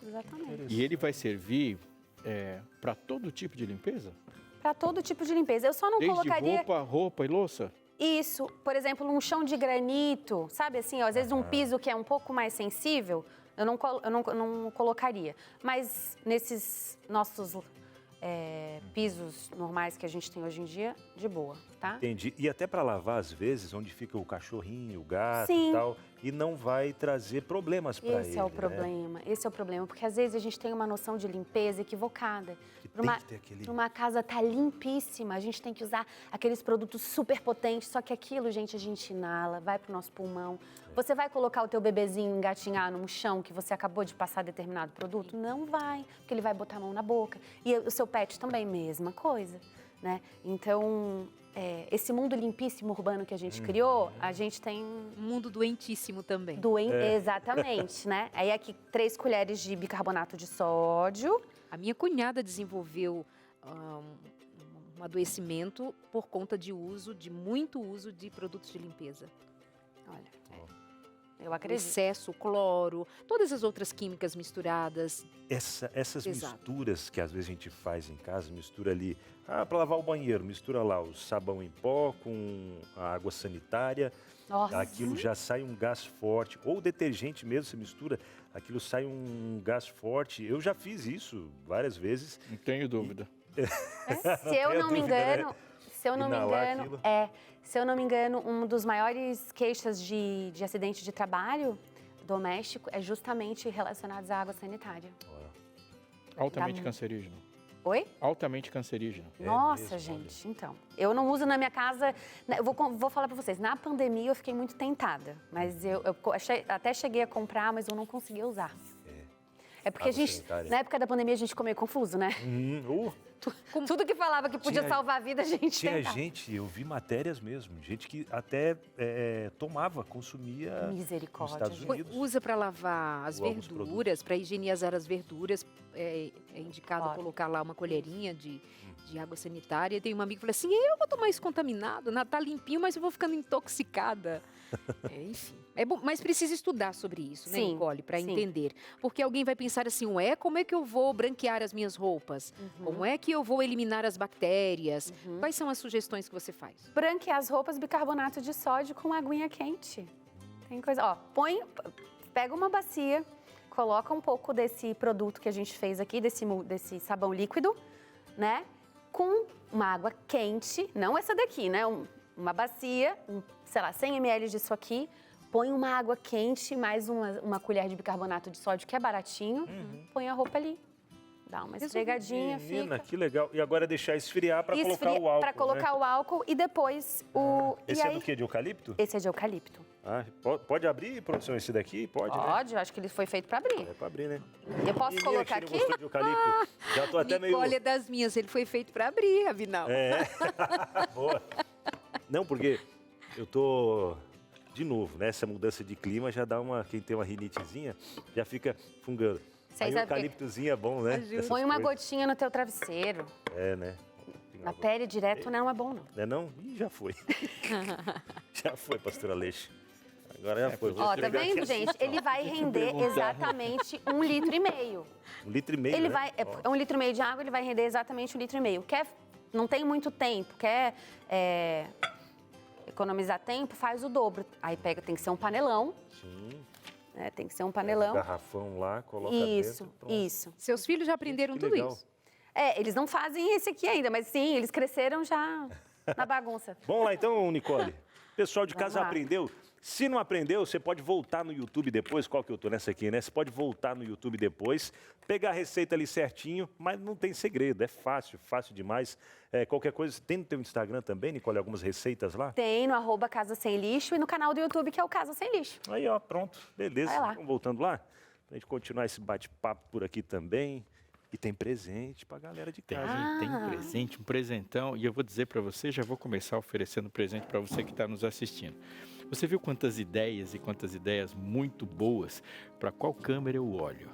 Exatamente. E ele vai servir para todo tipo de limpeza? Para todo tipo de limpeza. Eu só não Desde colocaria roupa e louça? isso, por exemplo, um chão de granito, sabe assim, ó, às vezes um piso que é um pouco mais sensível, eu não colocaria. Mas nesses nossos pisos normais que a gente tem hoje em dia, de boa, tá? Entendi. E até para lavar, às vezes, onde fica o cachorrinho, o gato Sim. e tal, e não vai trazer problemas para ele. Esse é o problema, esse é o problema, porque às vezes a gente tem uma noção de limpeza equivocada. Que Pra tem que ter aquele... Uma casa tá limpíssima, a gente tem que usar aqueles produtos super potentes, só que aquilo, gente, a gente inala, vai pro nosso pulmão. Você vai colocar o teu bebezinho engatinhar num chão que você acabou de passar determinado produto? Não vai, porque ele vai botar a mão na boca. E o seu pet também, mesma coisa, né? Então, esse mundo limpíssimo urbano que a gente criou, a gente tem... Um mundo doentíssimo também. Exatamente, né? Aí aqui 3 colheres de bicarbonato de sódio. A minha cunhada desenvolveu um adoecimento por conta de muito uso de produtos de limpeza. Olha, eu O acredito. excesso, cloro, todas as outras químicas misturadas. Essas Exato. misturas que às vezes a gente faz em casa, mistura ali, para lavar o banheiro, mistura lá o sabão em pó com a água sanitária, Nossa. aquilo já sai um gás forte. Ou o detergente mesmo, você mistura, aquilo sai um gás forte. Eu já fiz isso várias vezes. Não tenho dúvida. Se eu não me engano, Inalar aquilo. se eu não me engano, um dos maiores queixas de acidente de trabalho doméstico é justamente relacionados à água sanitária. Altamente Tá. cancerígeno. Oi? Altamente cancerígeno. Nossa, mesmo, gente, então. Eu não uso na minha casa. Eu vou falar pra vocês, na pandemia eu fiquei muito tentada. Mas eu até cheguei a comprar, mas eu não conseguia usar. É porque Água a gente, sanitária. na época da pandemia, a gente ficou meio confuso, né? Tudo que falava que podia salvar a vida, a gente Tinha tentava. gente, eu vi matérias mesmo, gente que até consumia nos Misericórdia, Estados gente. Unidos. Usa para lavar as Alguns verduras, para higienizar as verduras. É indicado Claro. colocar lá uma colherinha de água sanitária. Tem uma amiga que falou assim, eu vou tomar isso contaminado, tá limpinho, mas eu vou ficando intoxicada. Enfim. É bom, mas precisa estudar sobre isso, né, Sim, Nicole, para sim. entender. Porque alguém vai pensar assim, como é que eu vou branquear as minhas roupas? Como é que eu vou eliminar as bactérias? Quais são as sugestões que você faz? Branquear as roupas, bicarbonato de sódio com aguinha quente. Tem coisa, ó, pega uma bacia, coloca um pouco desse produto que a gente fez aqui, desse sabão líquido, né? Com uma água quente, não essa daqui, né? Uma bacia, sei lá, 100 ml disso aqui, põe uma água quente, mais uma colher de bicarbonato de sódio, que é baratinho, põe a roupa ali. Dá uma esfregadinha, Menina, fica. que legal. E agora deixar esfriar para colocar o álcool, Para colocar né? o álcool e depois Esse e é aí, do quê? De eucalipto? Esse é de eucalipto. Ah, pode abrir, produção, esse daqui? Pode, né? Pode, eu acho que ele foi feito para abrir. É para abrir, né? Eu posso Menina, colocar que aqui? não gostou de eucalipto. Já tô até meio... Nicole é das minhas, ele foi feito para abrir, afinal. Boa. Não, porque eu tô... De novo, né? Essa mudança de clima já dá uma... Quem tem uma rinitezinha, já fica fungando. Vocês Aí o sabem que- eucaliptozinho é bom, né? Ajuda. Essas Põe uma coisas. gotinha no teu travesseiro. É, né? Na pele direto não é bom, não. Não é não? Ih, já foi. Já foi, pastor Aleixo. Agora já foi. Vou Ó, tá entregar vendo, aqui. gente? Ele vai render exatamente 1,5 litro. 1,5 litro, Ele né? vai, Ó. 1,5 litro de água, ele vai render exatamente 1,5 litro. Não tem muito tempo, quer economizar tempo, faz o dobro. Aí tem que ser um panelão, Sim. né? Tem que ser um panelão. Garrafão lá, coloca Isso, dentro. pronto. isso. Seus filhos já aprenderam Que tudo legal. isso? Eles não fazem esse aqui ainda, mas sim, eles cresceram já na bagunça. Vamos lá então, Nicole. Pessoal de Vamos casa lá. aprendeu? Se não aprendeu, você pode voltar no YouTube depois. Qual que eu tô nessa aqui, né? Você pode voltar no YouTube depois, pegar a receita ali certinho, mas não tem segredo, é fácil, fácil demais. Qualquer coisa, tem no teu Instagram também, Nicole, algumas receitas lá? Tem no @Casa Sem Lixo e no canal do YouTube, que é o Casa Sem Lixo. Aí, ó, pronto, beleza. Vai lá. Vamos voltando lá? Pra gente continuar esse bate-papo por aqui também. E tem presente pra galera de casa. Tem um presente, um presentão. E eu vou dizer para você, já vou começar oferecendo presente para você que está nos assistindo. Você viu quantas ideias muito boas? Para qual câmera eu olho?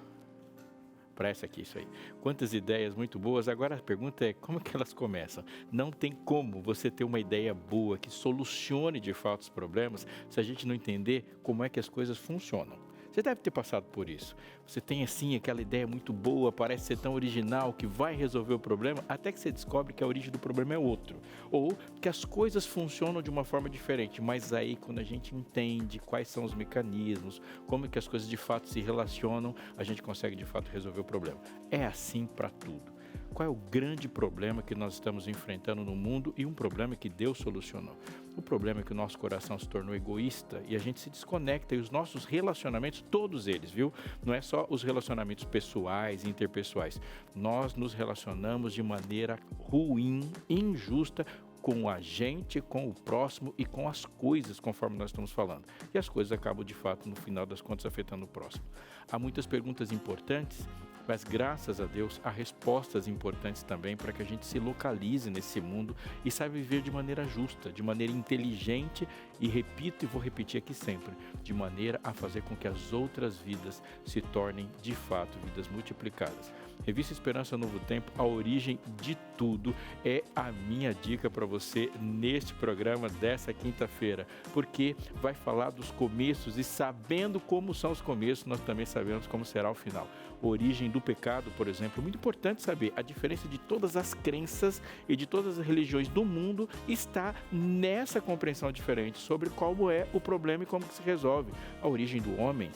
Para essa aqui, isso aí. Quantas ideias muito boas. Agora a pergunta é, como que elas começam? Não tem como você ter uma ideia boa que solucione de fato os problemas se a gente não entender como é que as coisas funcionam. Você deve ter passado por isso. Você tem assim aquela ideia muito boa, parece ser tão original que vai resolver o problema, até que você descobre que a origem do problema é outro. Ou que as coisas funcionam de uma forma diferente. Mas aí quando a gente entende quais são os mecanismos, como é que as coisas de fato se relacionam, a gente consegue de fato resolver o problema. É assim para tudo. Qual é o grande problema que nós estamos enfrentando no mundo e um problema que Deus solucionou? O problema é que o nosso coração se tornou egoísta e a gente se desconecta e os nossos relacionamentos, todos eles, viu? Não é só os relacionamentos pessoais e interpessoais. Nós nos relacionamos de maneira ruim, injusta, com a gente, com o próximo e com as coisas, conforme nós estamos falando. E as coisas acabam, de fato, no final das contas, afetando o próximo. Há muitas perguntas importantes, mas graças a Deus há respostas importantes também para que a gente se localize nesse mundo e saiba viver de maneira justa, de maneira inteligente e repito e vou repetir aqui sempre, de maneira a fazer com que as outras vidas se tornem de fato vidas multiplicadas. Revista Esperança Novo Tempo, a origem de tudo, é a minha dica para você neste programa dessa quinta-feira, porque vai falar dos começos e sabendo como são os começos, nós também sabemos como será o final. Origem do pecado, por exemplo, muito importante saber, a diferença de todas as crenças e de todas as religiões do mundo está nessa compreensão diferente sobre como é o problema e como que se resolve. A origem do homem,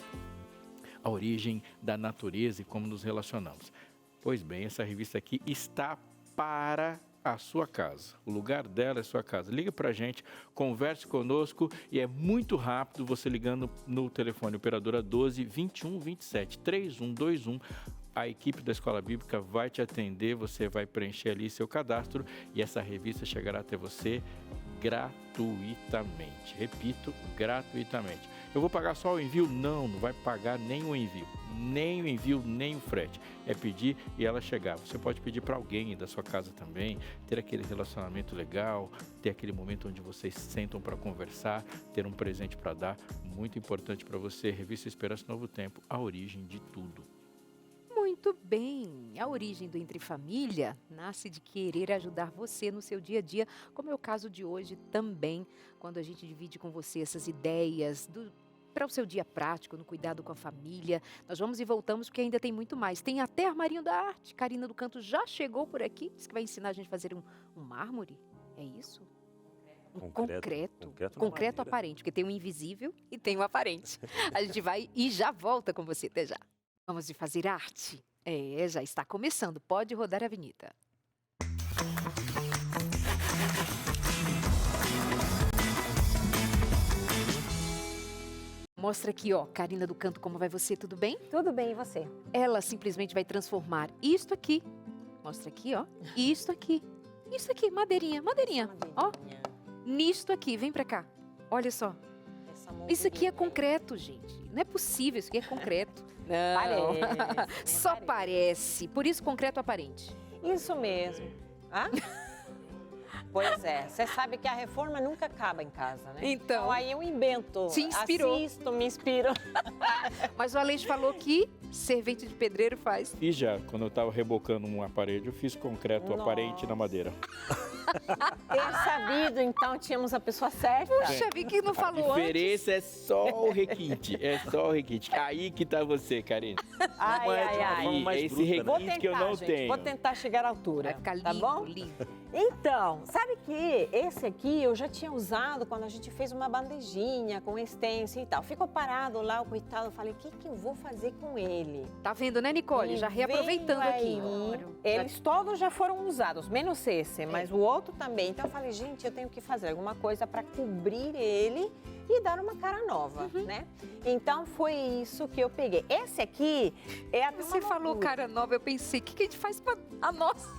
a origem da natureza e como nos relacionamos. Pois bem, essa revista aqui está para a sua casa. O lugar dela é a sua casa. Liga para a gente, converse conosco e é muito rápido você ligando no telefone operadora 12 21 27 3121. A equipe da Escola Bíblica vai te atender, você vai preencher ali seu cadastro e essa revista chegará até você gratuitamente. Repito, gratuitamente. Eu vou pagar só o envio? Não, não vai pagar nem o envio. Nem o envio, nem o frete. É pedir e ela chegar. Você pode pedir para alguém da sua casa também, ter aquele relacionamento legal, ter aquele momento onde vocês sentam para conversar, ter um presente para dar. Muito importante para você. Revista Esperança Novo Tempo, a origem de tudo. Muito bem, a origem do Entre Família nasce de querer ajudar você no seu dia a dia, como é o caso de hoje também, quando a gente divide com você essas ideias para o seu dia prático, no cuidado com a família. Nós vamos e voltamos porque ainda tem muito mais. Tem até Armarinho da Arte, Karina do Canto já chegou por aqui, disse que vai ensinar a gente a fazer um mármore, é isso? Concreto aparente, porque tem o invisível e tem o aparente. A gente vai e já volta com você, até já. Vamos de fazer arte? Já está começando. Pode rodar a vinheta. Mostra aqui, ó, Karina do Canto, como vai você? Tudo bem? Tudo bem, e você? Ela simplesmente vai transformar isto aqui. Mostra aqui, ó. Isto aqui. Isso aqui, madeirinha. Ó. Nisto aqui, vem pra cá. Olha só. Isso aqui é concreto, gente. Não é possível, isso aqui é concreto. Não. Parece. Só parece. Por isso, concreto aparente. Isso mesmo. Hã? Pois é. Você sabe que a reforma nunca acaba em casa, né? Então aí eu invento. Se inspirou. Assisto, me inspiro. Mas o Aleixo falou que servente de pedreiro faz. E já, quando eu estava rebocando uma parede, eu fiz concreto aparente na madeira. Ter sabido, então, tínhamos a pessoa certa. Puxa, vi que não falou A diferença é só o requinte. Aí que tá você, Karina. Ai. É esse requinte que eu não tenho. Vou tentar chegar à altura. Vai ficar lindo, tá bom? lindo. Então, sabe que esse aqui eu já tinha usado quando a gente fez uma bandejinha com stencil e tal. Ficou parado lá, o coitado, eu falei, o que eu vou fazer com ele? Tá vendo, né, Nicole? Já reaproveitando aqui. Eles todos já foram usados, menos esse, mas o outro também. Então eu falei, gente, eu tenho que fazer alguma coisa para cobrir ele e dar uma cara nova, né? Então foi isso que eu peguei. Esse aqui é a Você falou cara nova, eu pensei, o que a gente faz pra a nossa?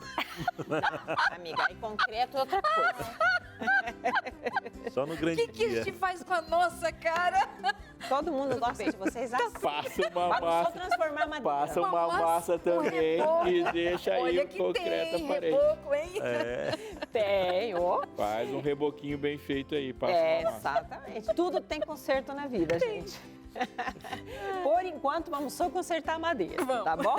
Não, amiga, aí concreto é outra coisa. Só no grande O que a dia. gente faz com a nossa cara? Todo mundo gosta de vocês assim. Passa uma Vamos só massa, transformar a madeira. passa uma massa também e deixa aí Olha o que concreto tem aparente. reboco, hein? Tem, ó. Faz um reboquinho bem feito aí, passa uma massa. Exatamente. Tudo tem conserto na vida, gente. Por enquanto, vamos só consertar a madeira, tá bom?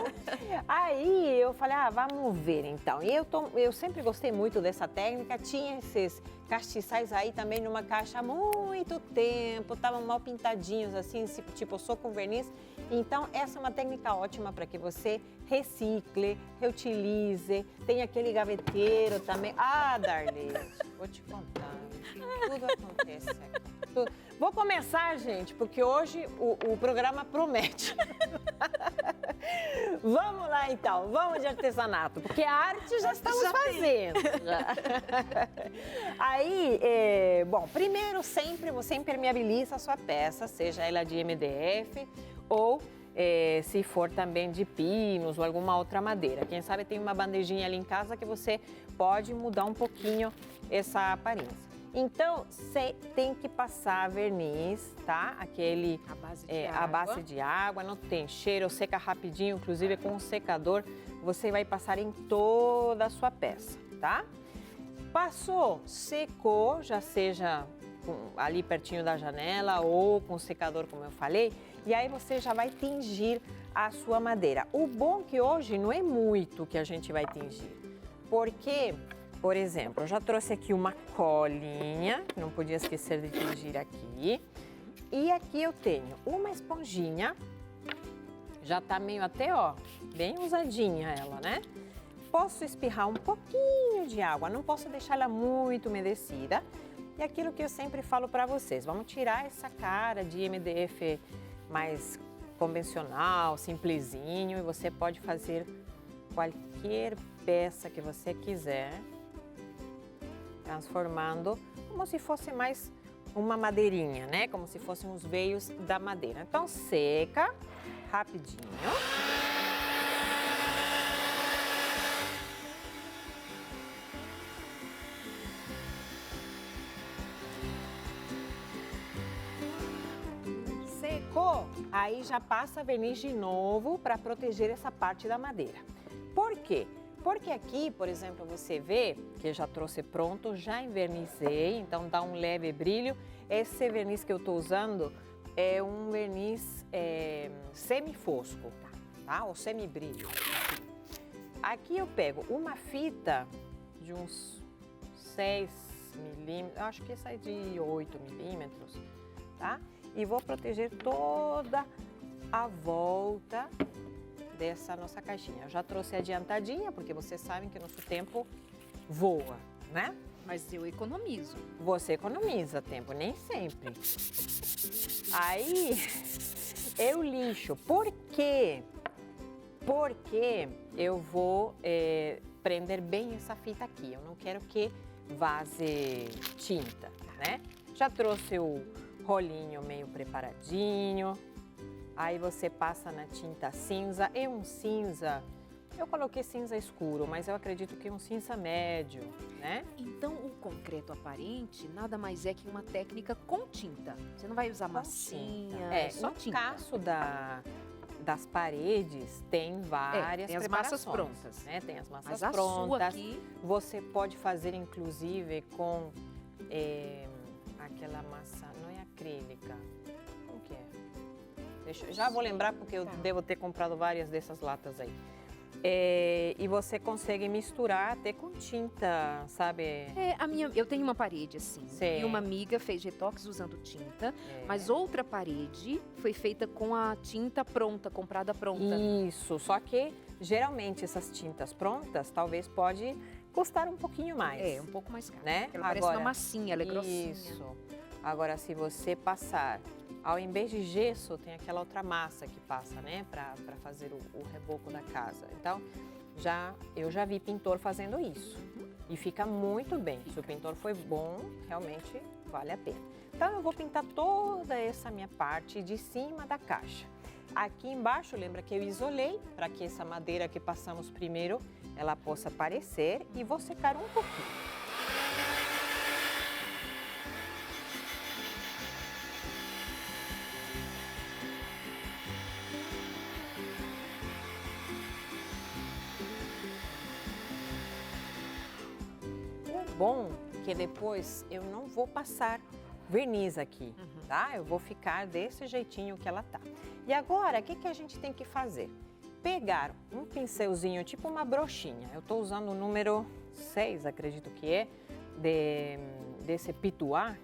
Aí eu falei, vamos ver então. E eu sempre gostei muito dessa técnica. Tinha esses castiçais aí também numa caixa há muito tempo. Estavam mal pintadinhos assim, tipo só com verniz. Então, essa é uma técnica ótima para que você recicle, reutilize. Tem aquele gaveteiro também. Darlene, vou te contar. Tudo acontece aqui. Vou começar, gente, porque hoje o programa promete. Vamos lá, então. Vamos de artesanato, porque a arte já estamos fazendo. Aí, bom, primeiro sempre você impermeabiliza a sua peça, seja ela de MDF ou se for também de pinos ou alguma outra madeira. Quem sabe tem uma bandejinha ali em casa que você pode mudar um pouquinho essa aparência. Então, você tem que passar verniz, tá? Aquele a base de água, não tem cheiro, seca rapidinho, inclusive com um secador, você vai passar em toda a sua peça, tá? Passou, secou, já seja ali pertinho da janela ou com o secador, como eu falei, e aí você já vai tingir a sua madeira. O bom que hoje não é muito que a gente vai tingir, porque... Por exemplo, eu já trouxe aqui uma colinha, não podia esquecer de tingir aqui. E aqui eu tenho uma esponjinha, já tá meio até, bem usadinha ela, né? Posso espirrar um pouquinho de água, não posso deixar ela muito umedecida. E aquilo que eu sempre falo para vocês, vamos tirar essa cara de MDF mais convencional, simplesinho, e você pode fazer qualquer peça que você quiser, transformando como se fosse mais uma madeirinha, né? Como se fossem os veios da madeira. Então, seca rapidinho. Secou, aí já passa verniz de novo para proteger essa parte da madeira. Por quê? Porque aqui, por exemplo, você vê que eu já trouxe pronto, já envernizei, então dá um leve brilho. Esse verniz que eu estou usando é um verniz semifosco, tá? Ou semibrilho. Aqui eu pego uma fita de uns 6 milímetros, acho que essa é de 8 milímetros, tá? E vou proteger toda a volta dessa nossa caixinha. Eu já trouxe adiantadinha, porque vocês sabem que o nosso tempo voa, né? Mas eu economizo. Você economiza tempo, nem sempre. Aí, eu lixo. Por quê? Porque eu vou prender bem essa fita aqui. Eu não quero que vaze tinta, né? Já trouxe o rolinho meio preparadinho. Aí você passa na tinta cinza. É um cinza, eu coloquei cinza escuro, mas eu acredito que é um cinza médio, né? Então, o concreto aparente nada mais é que uma técnica com tinta. Você não vai usar massinha, só no tinta. caso das paredes, tem várias tem as preparações, massas prontas. né? Tem as massas Mas a prontas. sua aqui... Você pode fazer, inclusive, com aquela massa, não é acrílica, como que é? Já vou lembrar, porque eu devo ter comprado várias dessas latas aí. E você consegue misturar até com tinta, sabe? Eu tenho uma parede assim. Sim. E uma amiga fez retoques usando tinta, mas outra parede foi feita com a tinta pronta, comprada pronta. Isso, só que geralmente essas tintas prontas talvez pode custar um pouquinho mais. É, um pouco mais caro. Né? Ela parece uma massinha, ela é grossinha. Isso. Agora, se você passar, ao invés de gesso, tem aquela outra massa que passa, né? Para fazer o reboco da casa. Então, eu já vi pintor fazendo isso. E fica muito bem. Se o pintor foi bom, realmente vale a pena. Então, eu vou pintar toda essa minha parte de cima da caixa. Aqui embaixo, lembra que eu isolei para que essa madeira que passamos primeiro, ela possa aparecer e vou secar um pouquinho. O bom é que depois eu não vou passar verniz aqui, tá? Eu vou ficar desse jeitinho que ela tá. E agora, o que a gente tem que fazer? Pegar um pincelzinho, tipo uma brochinha. Eu tô usando o número 6, acredito que é, desse pituá.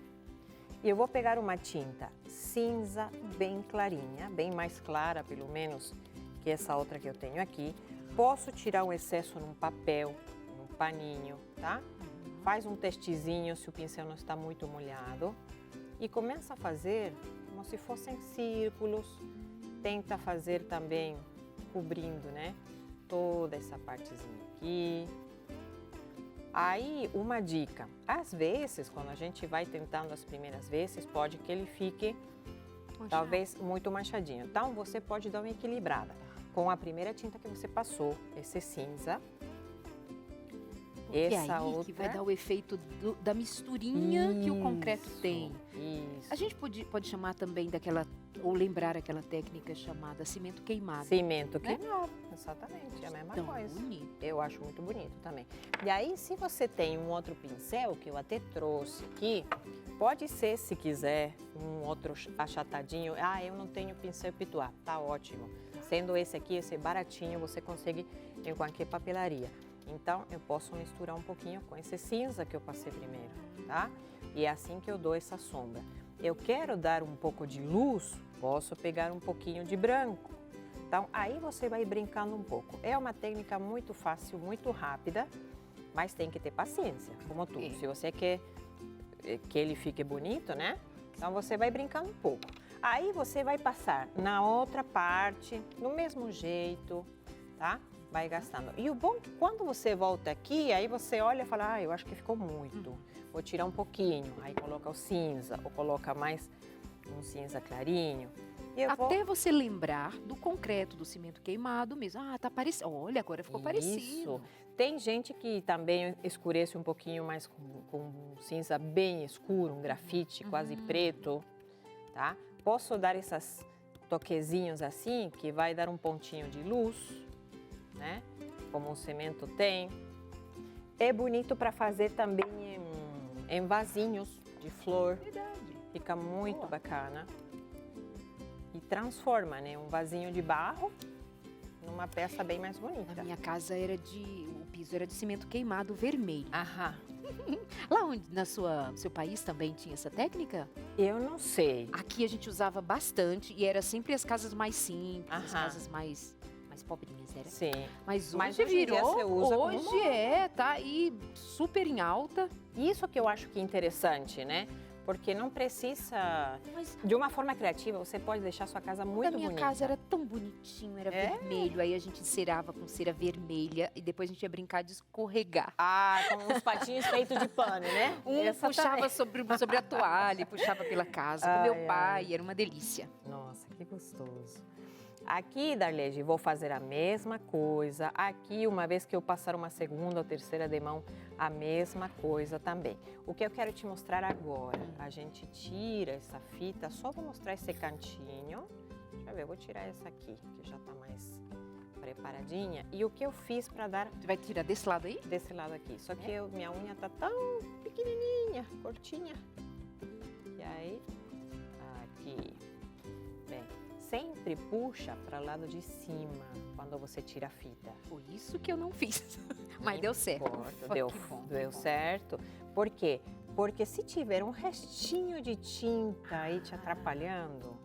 E eu vou pegar uma tinta cinza bem clarinha, bem mais clara, pelo menos, que essa outra que eu tenho aqui. Posso tirar o excesso num papel, num paninho, tá? Faz um testezinho se o pincel não está muito molhado. E começa a fazer como se fossem círculos. Tenta fazer também cobrindo, né? Toda essa partezinha aqui. Aí, uma dica. Às vezes, quando a gente vai tentando as primeiras vezes, pode que ele fique talvez muito manchadinho. Então, você pode dar uma equilibrada. Com a primeira tinta que você passou, esse cinza. Porque Essa aí outra que vai dar o efeito da misturinha que o concreto tem. Isso. A gente pode chamar também daquela, ou lembrar aquela técnica chamada cimento queimado. Cimento né? queimado, exatamente, é a mesma Tão coisa. bonito. Eu acho muito bonito também. E aí, se você tem um outro pincel, que eu até trouxe aqui, pode ser, se quiser, um outro achatadinho. Ah, eu não tenho pincel pituá, tá ótimo. Sendo esse aqui, esse baratinho, você consegue em qualquer papelaria. Então, eu posso misturar um pouquinho com esse cinza que eu passei primeiro, tá? E é assim que eu dou essa sombra. Eu quero dar um pouco de luz, posso pegar um pouquinho de branco. Então, aí você vai brincando um pouco. É uma técnica muito fácil, muito rápida, mas tem que ter paciência, como tudo. Se você quer que ele fique bonito, né? Então, você vai brincando um pouco. Aí, você vai passar na outra parte, do mesmo jeito, tá? Vai gastando. E o bom é que quando você volta aqui, aí você olha e fala, ah, eu acho que ficou muito. Vou tirar um pouquinho. Aí coloca o cinza, ou coloca mais um cinza clarinho. E eu Até você lembrar do concreto, do cimento queimado mesmo. Ah, tá parecendo. Olha, agora ficou parecido. Isso. Tem gente que também escurece um pouquinho mais com um cinza bem escuro, um grafite quase preto, tá? Posso dar esses toquezinhos assim, que vai dar um pontinho de luz, né? Como o cimento tem. É bonito para fazer também em vasinhos de flor. Verdade. Fica muito bacana. E transforma, né? Um vasinho de barro numa peça bem mais bonita. Na minha casa o piso era de cimento queimado vermelho. Aham. Lá onde, seu país também tinha essa técnica? Eu não sei. Aqui a gente usava bastante e era sempre as casas mais simples, as Aham. casas mais pobrinhas, era. Sim. Mas Mas hoje hoje em dia virou, você usa como hoje tá aí super em alta. Isso que eu acho que é interessante, né? Porque não precisa... Mas De uma forma criativa, você pode deixar sua casa muito na minha bonita. casa era tão bonitinho, era vermelho, aí a gente encerava com cera vermelha e depois a gente ia brincar de escorregar. Ah, com uns patinhos feitos de pano, né? Essa Puxava também. sobre a toalha, e puxava pela casa com meu pai, era uma delícia. Nossa, que gostoso. Aqui, Darlege, vou fazer a mesma coisa. Aqui, uma vez que eu passar uma segunda ou terceira de mão, a mesma coisa também. O que eu quero te mostrar agora, a gente tira essa fita, só vou mostrar esse cantinho. Deixa eu ver, eu vou tirar essa aqui, que já tá mais preparadinha. E o que eu fiz para dar... Você vai tirar desse lado aí? Desse lado aqui. Só que minha unha tá tão pequenininha, curtinha. E aí, aqui. Bem, sempre puxa para o lado de cima quando você tira a fita. Foi isso que eu não fiz, mas deu certo. Importa, deu certo. Por quê? Porque se tiver um restinho de tinta aí te atrapalhando,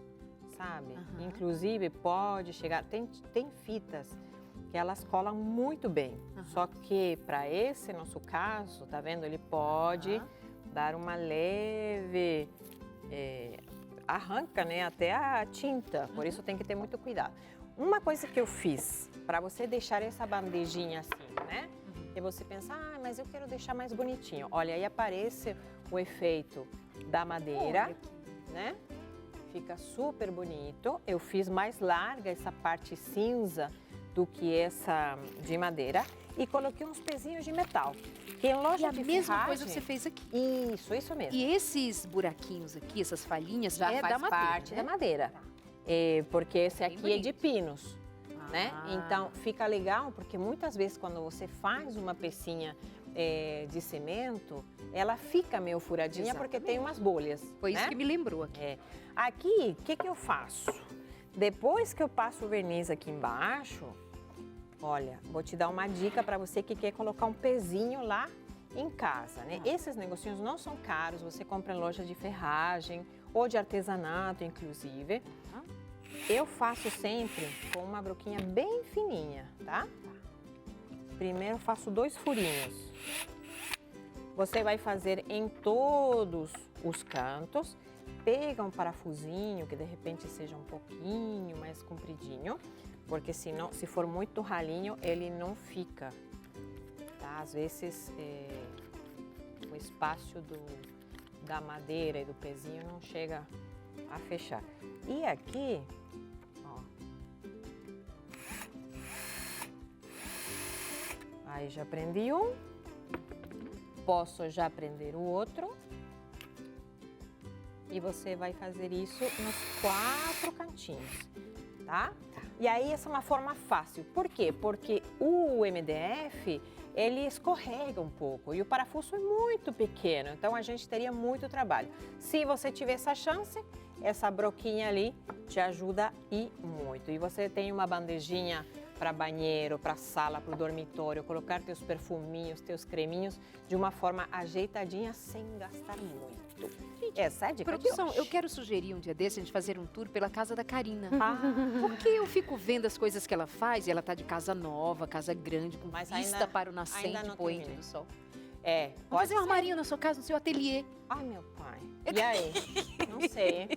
sabe? Inclusive pode chegar... Tem fitas que elas colam muito bem. Só que para esse nosso caso, tá vendo? Ele pode dar uma leve arranca, né, até a tinta. Por isso tem que ter muito cuidado. Uma coisa que eu fiz para você deixar essa bandejinha assim, né? E você pensa, mas eu quero deixar mais bonitinho. Olha, aí aparece o efeito da madeira, né? Fica super bonito. Eu fiz mais larga essa parte cinza do que essa de madeira e coloquei uns pezinhos de metal. Que em loja de a mesma ferragem, coisa que você fez aqui. Isso mesmo. E esses buraquinhos aqui, essas falhinhas, já Já faz faz parte né? da madeira. Porque esse Bem aqui é de bonito. pinos, né? Então fica legal porque muitas vezes quando você faz uma pecinha de cimento, ela fica meio furadinha porque tem umas bolhas. Foi né? isso que me lembrou aqui. Aqui, o que eu faço? Depois que eu passo o verniz aqui embaixo, olha, vou te dar uma dica para você que quer colocar um pezinho lá em casa, né? Esses negocinhos não são caros, você compra em loja de ferragem ou de artesanato, inclusive. Eu faço sempre com uma broquinha bem fininha, tá? Primeiro eu faço 2 furinhos. Você vai fazer em todos os cantos. Pega um parafusinho que de repente seja um pouquinho mais compridinho, porque senão, se for muito ralinho, ele não fica. Tá? Às vezes o espaço da madeira e do pezinho não chega a fechar. E aqui, ó. Aí já prendi um. Posso já prender o outro. E você vai fazer isso nos 4 cantinhos, tá? E aí essa é uma forma fácil. Por quê? Porque o MDF, ele escorrega um pouco e o parafuso é muito pequeno, então a gente teria muito trabalho. Se você tiver essa chance, essa broquinha ali te ajuda e muito. E você tem uma bandejinha para banheiro, para sala, para o dormitório, colocar teus perfuminhos, teus creminhos de uma forma ajeitadinha sem gastar muito. Essa é a dica Produção, de hoje. eu quero sugerir um dia desse a gente fazer um tour pela casa da Karina. Ah. Porque eu fico vendo as coisas que ela faz e ela tá de casa nova, casa grande, com Mas vista ainda- para o ainda nascente não poente terminei. do sol. Pode Vamos fazer um ser. armarinho na sua casa, no seu ateliê. Ai, meu pai. E aí? Não sei, hein?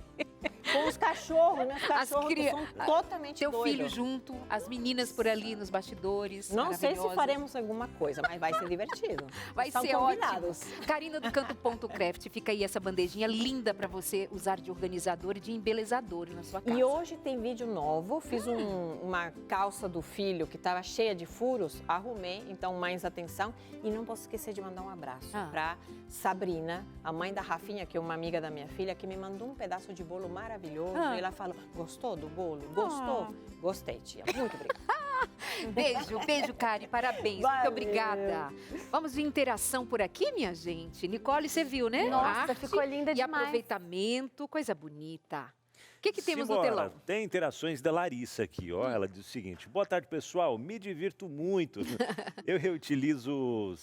Com os cachorros, meus cachorros que são totalmente Teu doidos. filho junto, as meninas por ali nos bastidores. Não sei se maravilhosas. faremos alguma coisa, mas vai ser divertido. Vai São ser convidados. ótimo. Karina do Canto.craft, fica aí essa bandejinha linda para você usar de organizador e de embelezador na sua casa. E hoje tem vídeo novo, fiz uma calça do filho que estava cheia de furos, arrumei, então mais atenção. E não posso esquecer de mandar um abraço para Sabrina, a mãe da Rafinha, que é uma amiga da minha filha, que me mandou um pedaço de bolo maravilhoso. E ela falou, gostou do bolo? Gostou? Gostei, tia. Muito obrigada. Beijo, Kari, parabéns. Valeu. Muito obrigada. Vamos de interação por aqui, minha gente. Nicole, você viu, né? Nossa, Arte ficou linda e demais. aproveitamento, coisa bonita. O que temos no Simbora. telão? Tem interações da Larissa aqui, ó. Ela diz o seguinte: boa tarde, pessoal. Me divirto muito. Eu reutilizo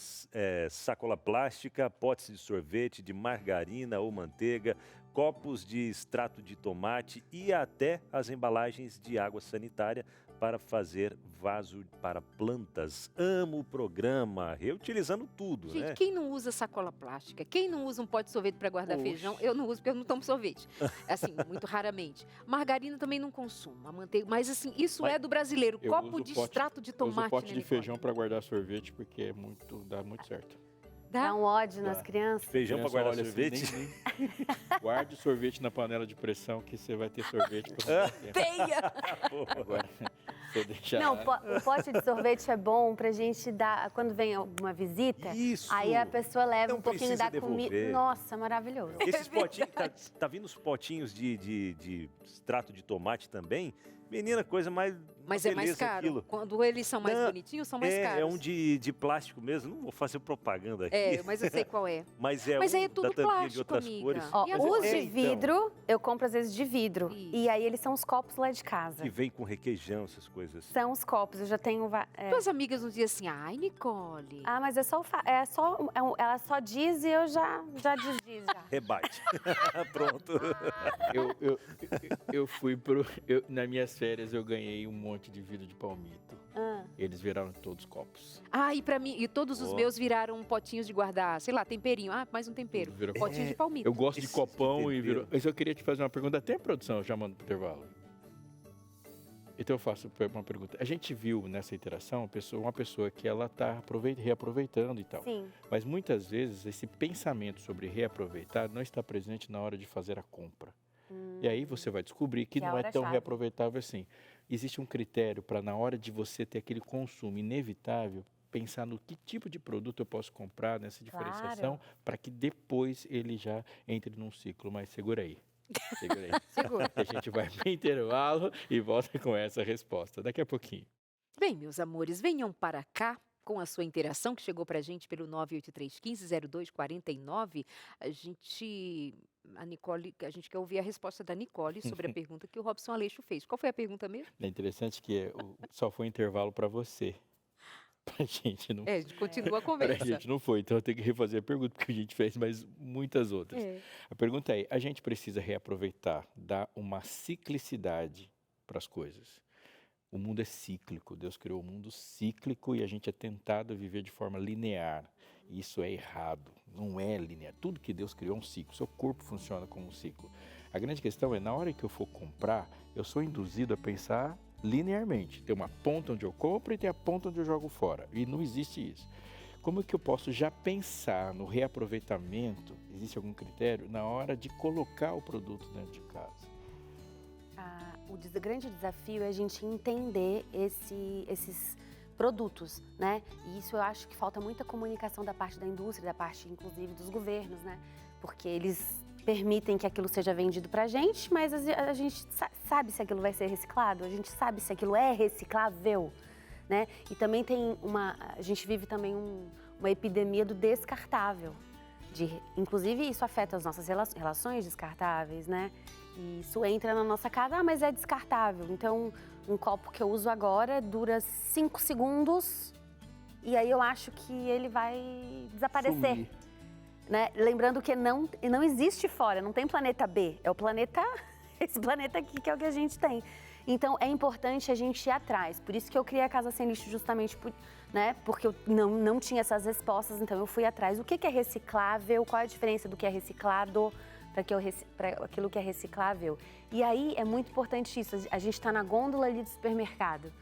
sacola plástica, potes de sorvete, de margarina ou manteiga, copos de extrato de tomate e até as embalagens de água sanitária para fazer vaso para plantas. Amo o programa, reutilizando tudo, Gente, né? quem não usa sacola plástica? Quem não usa um pote de sorvete para guardar Oxe. feijão? Eu não uso porque eu não tomo sorvete. Assim, muito raramente. Margarina também não consumo. A manteiga, mas assim, isso Mas é do brasileiro. eu Copo uso de pote- extrato de Eu uso tomate, pote né, de Nicole? feijão para guardar sorvete porque dá muito certo. Dá? Dá um ódio nas Dá. crianças. Feijão para Criança guardar olha assim, sorvete. Guarde sorvete na panela de pressão que você vai ter sorvete por muito tempo. Teia! Agora, se deixar... Não, o pote de sorvete é bom pra gente dar, quando vem alguma visita, Isso. aí a pessoa leva Não um pouquinho precisa da comida. devolver. Nossa, maravilhoso. Esses potinhos, tá vindo os potinhos de extrato de tomate também. Menina, coisa mais. Mas uma é mais beleza caro. aquilo. Quando eles são mais Não, bonitinhos, são mais caros. É um de plástico mesmo. Não vou fazer propaganda aqui. É, mas eu sei qual é. Mas Mas um aí é tudo da tampinha plástico, de outras amiga. cores. Ó, E a os você? de então. vidro, eu compro às vezes de vidro. Isso. E aí eles são os copos lá de casa. Que vem com requeijão, essas coisas. São os copos, eu já tenho... Tuas amigas nos dizem assim, ai, Nicole. Ah, mas ela só diz e eu já desdiz já. Rebate. Pronto. Eu fui nas minhas férias eu ganhei um monte de vidro de palmito. Eles viraram todos copos. Ah, e pra mim, e todos os Ó. meus viraram potinhos de guardar, sei lá, temperinho. Ah, mais um tempero. Tudo virou Potinho de palmito. Eu gosto de Esse copão e tempero. virou. Mas eu queria te fazer uma pergunta, até a produção, eu já mando pro intervalo. Então eu faço uma pergunta. A gente viu nessa interação uma pessoa que ela está reaproveitando e tal. Sim. Mas muitas vezes esse pensamento sobre reaproveitar não está presente na hora de fazer a compra. E aí você vai descobrir que Que é a não é tão hora-chave. reaproveitável assim. Existe um critério para, na hora de você ter aquele consumo inevitável, pensar no que tipo de produto eu posso comprar nessa diferenciação para que depois ele já entre num ciclo. Mas segura aí. Segura aí. Segura. A gente vai para o intervalo e volta com essa resposta daqui a pouquinho. Bem, meus amores, venham para cá com a sua interação que chegou pra gente pelo 983150249. A gente quer ouvir a resposta da Nicole sobre a pergunta que o Robson Aleixo fez. Qual foi a pergunta mesmo? É interessante que só foi intervalo para você. Pra gente não. A gente continua a Pra conversa. gente não foi, então eu tenho que refazer a pergunta, porque a gente fez mais muitas outras. É. A pergunta é, a gente precisa reaproveitar, dar uma ciclicidade para as coisas. O mundo é cíclico, Deus criou o mundo cíclico e a gente é tentado a viver de forma linear. E isso é errado, não é linear. Tudo que Deus criou é um ciclo, seu corpo funciona como um ciclo. A grande questão é, na hora que eu for comprar, eu sou induzido a pensar linearmente. Tem uma ponta onde eu compro e tem a ponta onde eu jogo fora. E não existe isso. Como é que eu posso já pensar no reaproveitamento? Existe algum critério na hora de colocar o produto dentro de casa? O grande desafio é a gente entender esses produtos, né? E isso eu acho que falta muita comunicação da parte da indústria, da parte inclusive dos governos, né? Porque eles permitem que aquilo seja vendido pra gente, mas a gente sabe se aquilo vai ser reciclado, a gente sabe se aquilo é reciclável, né? E também a gente vive também uma epidemia do descartável. Inclusive isso afeta as nossas relações descartáveis, né? E isso entra na nossa casa, mas é descartável. Então, um copo que eu uso agora dura 5 segundos e aí eu acho que ele vai desaparecer. Sumir. Né? Lembrando que não existe fora, não tem planeta B, é o planeta, esse planeta aqui que é o que a gente tem. Então é importante a gente ir atrás, por isso que eu criei a Casa Sem Lixo justamente porque eu não tinha essas respostas, então eu fui atrás. O que é reciclável, qual é a diferença do que é reciclado para aquilo que é reciclável? E aí é muito importante isso, a gente está na gôndola ali do supermercado,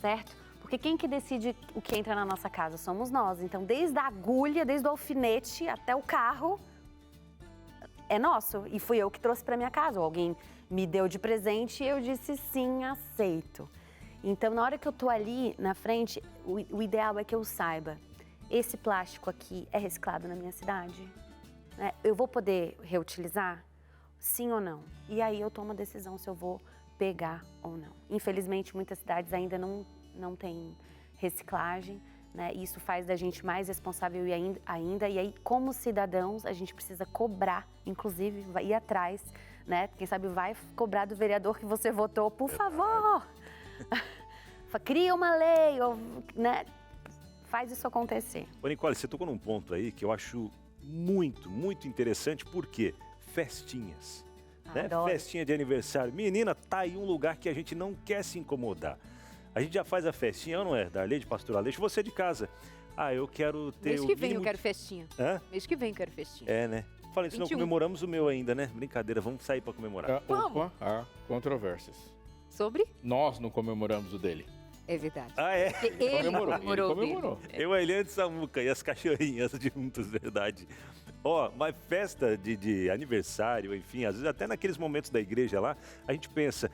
certo? Porque quem que decide o que entra na nossa casa somos nós. Então, desde a agulha, desde o alfinete até o carro, é nosso. E fui eu que trouxe para minha casa. Ou alguém me deu de presente e eu disse sim, aceito. Então, na hora que eu tô ali na frente, o ideal é que eu saiba, esse plástico aqui é reciclado na minha cidade? Né? Eu vou poder reutilizar? Sim ou não? E aí eu tomo a decisão se eu vou pegar ou não. Infelizmente, muitas cidades ainda não tem reciclagem, né? Isso faz da gente mais responsável ainda. E aí, como cidadãos, a gente precisa cobrar, inclusive, vai ir atrás, né? Quem sabe vai cobrar do vereador que você votou, por favor, cria uma lei, ou, né? Faz isso acontecer. Ô, Nicole, você tocou num ponto aí que eu acho muito, muito interessante, porque festinhas. Né? Festinha de aniversário. Menina, tá aí um lugar que a gente não quer se incomodar. A gente já faz a festinha, não é? Da Lei de Pastor Aleixo, você de casa. Ah, eu quero ter Mês o que vem mínimo eu quero festinha. Mês Mês que vem eu quero festinha. É, né? Falei, se não 21. comemoramos o meu ainda, né? Brincadeira, vamos sair pra comemorar. Opa, há controvérsias. Sobre? Nós não comemoramos o dele. É verdade. Ah, é? Ele Comemorou, ele comemorou. comemorou. dele. Eu, a Eliane Samuca e as cachorrinhas juntos, verdade. Ó, mas festa de aniversário, enfim, às vezes até naqueles momentos da igreja lá, a gente pensa,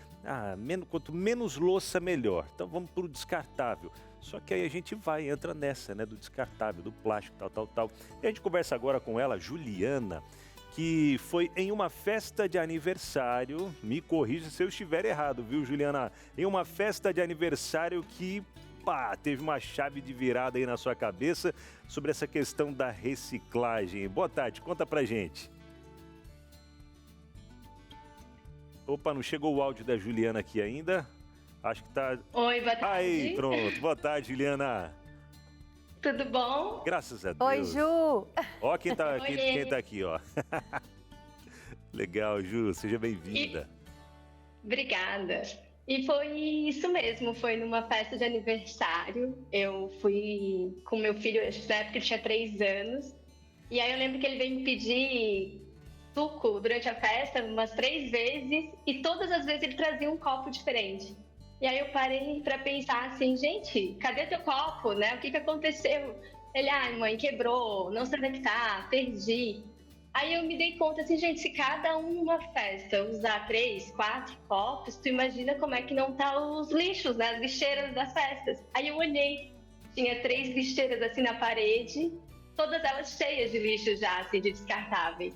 quanto menos louça, melhor. Então vamos pro descartável. Só que aí a gente entra nessa, né, do descartável, do plástico, tal. E a gente conversa agora com ela, Juliana, que foi em uma festa de aniversário, me corrija se eu estiver errado, viu, Juliana? Em uma festa de aniversário que, teve uma chave de virada aí na sua cabeça sobre essa questão da reciclagem. Boa tarde, conta pra gente. Opa, não chegou o áudio da Juliana aqui ainda? Acho que tá... Oi, boa tarde. Aí, pronto. Boa tarde, Juliana. Tudo bom? Graças a Deus. Oi, Ju! Ó quem tá aqui, ó. Legal, Ju, seja bem-vinda. Obrigada. E foi isso mesmo, foi numa festa de aniversário. Eu fui com meu filho, acho que na época ele tinha 3 anos. E aí eu lembro que ele veio me pedir suco durante a festa umas 3 vezes. E todas as vezes ele trazia um copo diferente. E aí eu parei para pensar assim, gente, cadê teu copo, né? O que aconteceu? Ele, mãe, quebrou, não sei onde é que tá, perdi. Aí eu me dei conta assim, gente, se cada um numa festa usar 3, 4 copos, tu imagina como é que não tá os lixos, né? As lixeiras das festas. Aí eu olhei, tinha 3 lixeiras assim na parede, todas elas cheias de lixo já, assim, de descartáveis.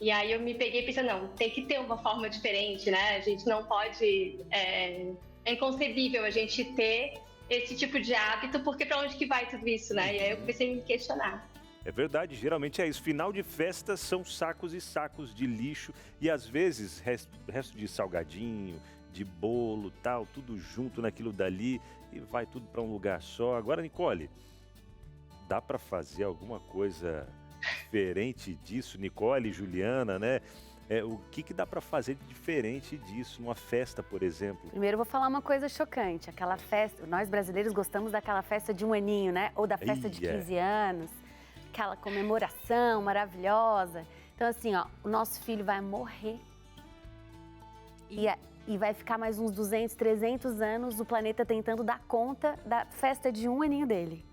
E aí eu me peguei pensando, não, tem que ter uma forma diferente, né? A gente não pode... É inconcebível a gente ter esse tipo de hábito, porque para onde que vai tudo isso, né? E aí eu comecei a me questionar. É verdade, geralmente é isso. Final de festa são sacos e sacos de lixo e às vezes resto de salgadinho, de bolo, tal, tudo junto naquilo dali e vai tudo para um lugar só. Agora, Nicole, dá para fazer alguma coisa diferente disso, Nicole, Juliana, né? O que dá para fazer de diferente disso numa festa, por exemplo? Primeiro eu vou falar uma coisa chocante. Aquela festa, nós brasileiros gostamos daquela festa de 1 aninho, né? Ou da festa de 15 anos. Aquela comemoração maravilhosa. Então assim, ó, o nosso filho vai morrer. E vai ficar mais uns 200, 300 anos o planeta tentando dar conta da festa de 1 aninho dele.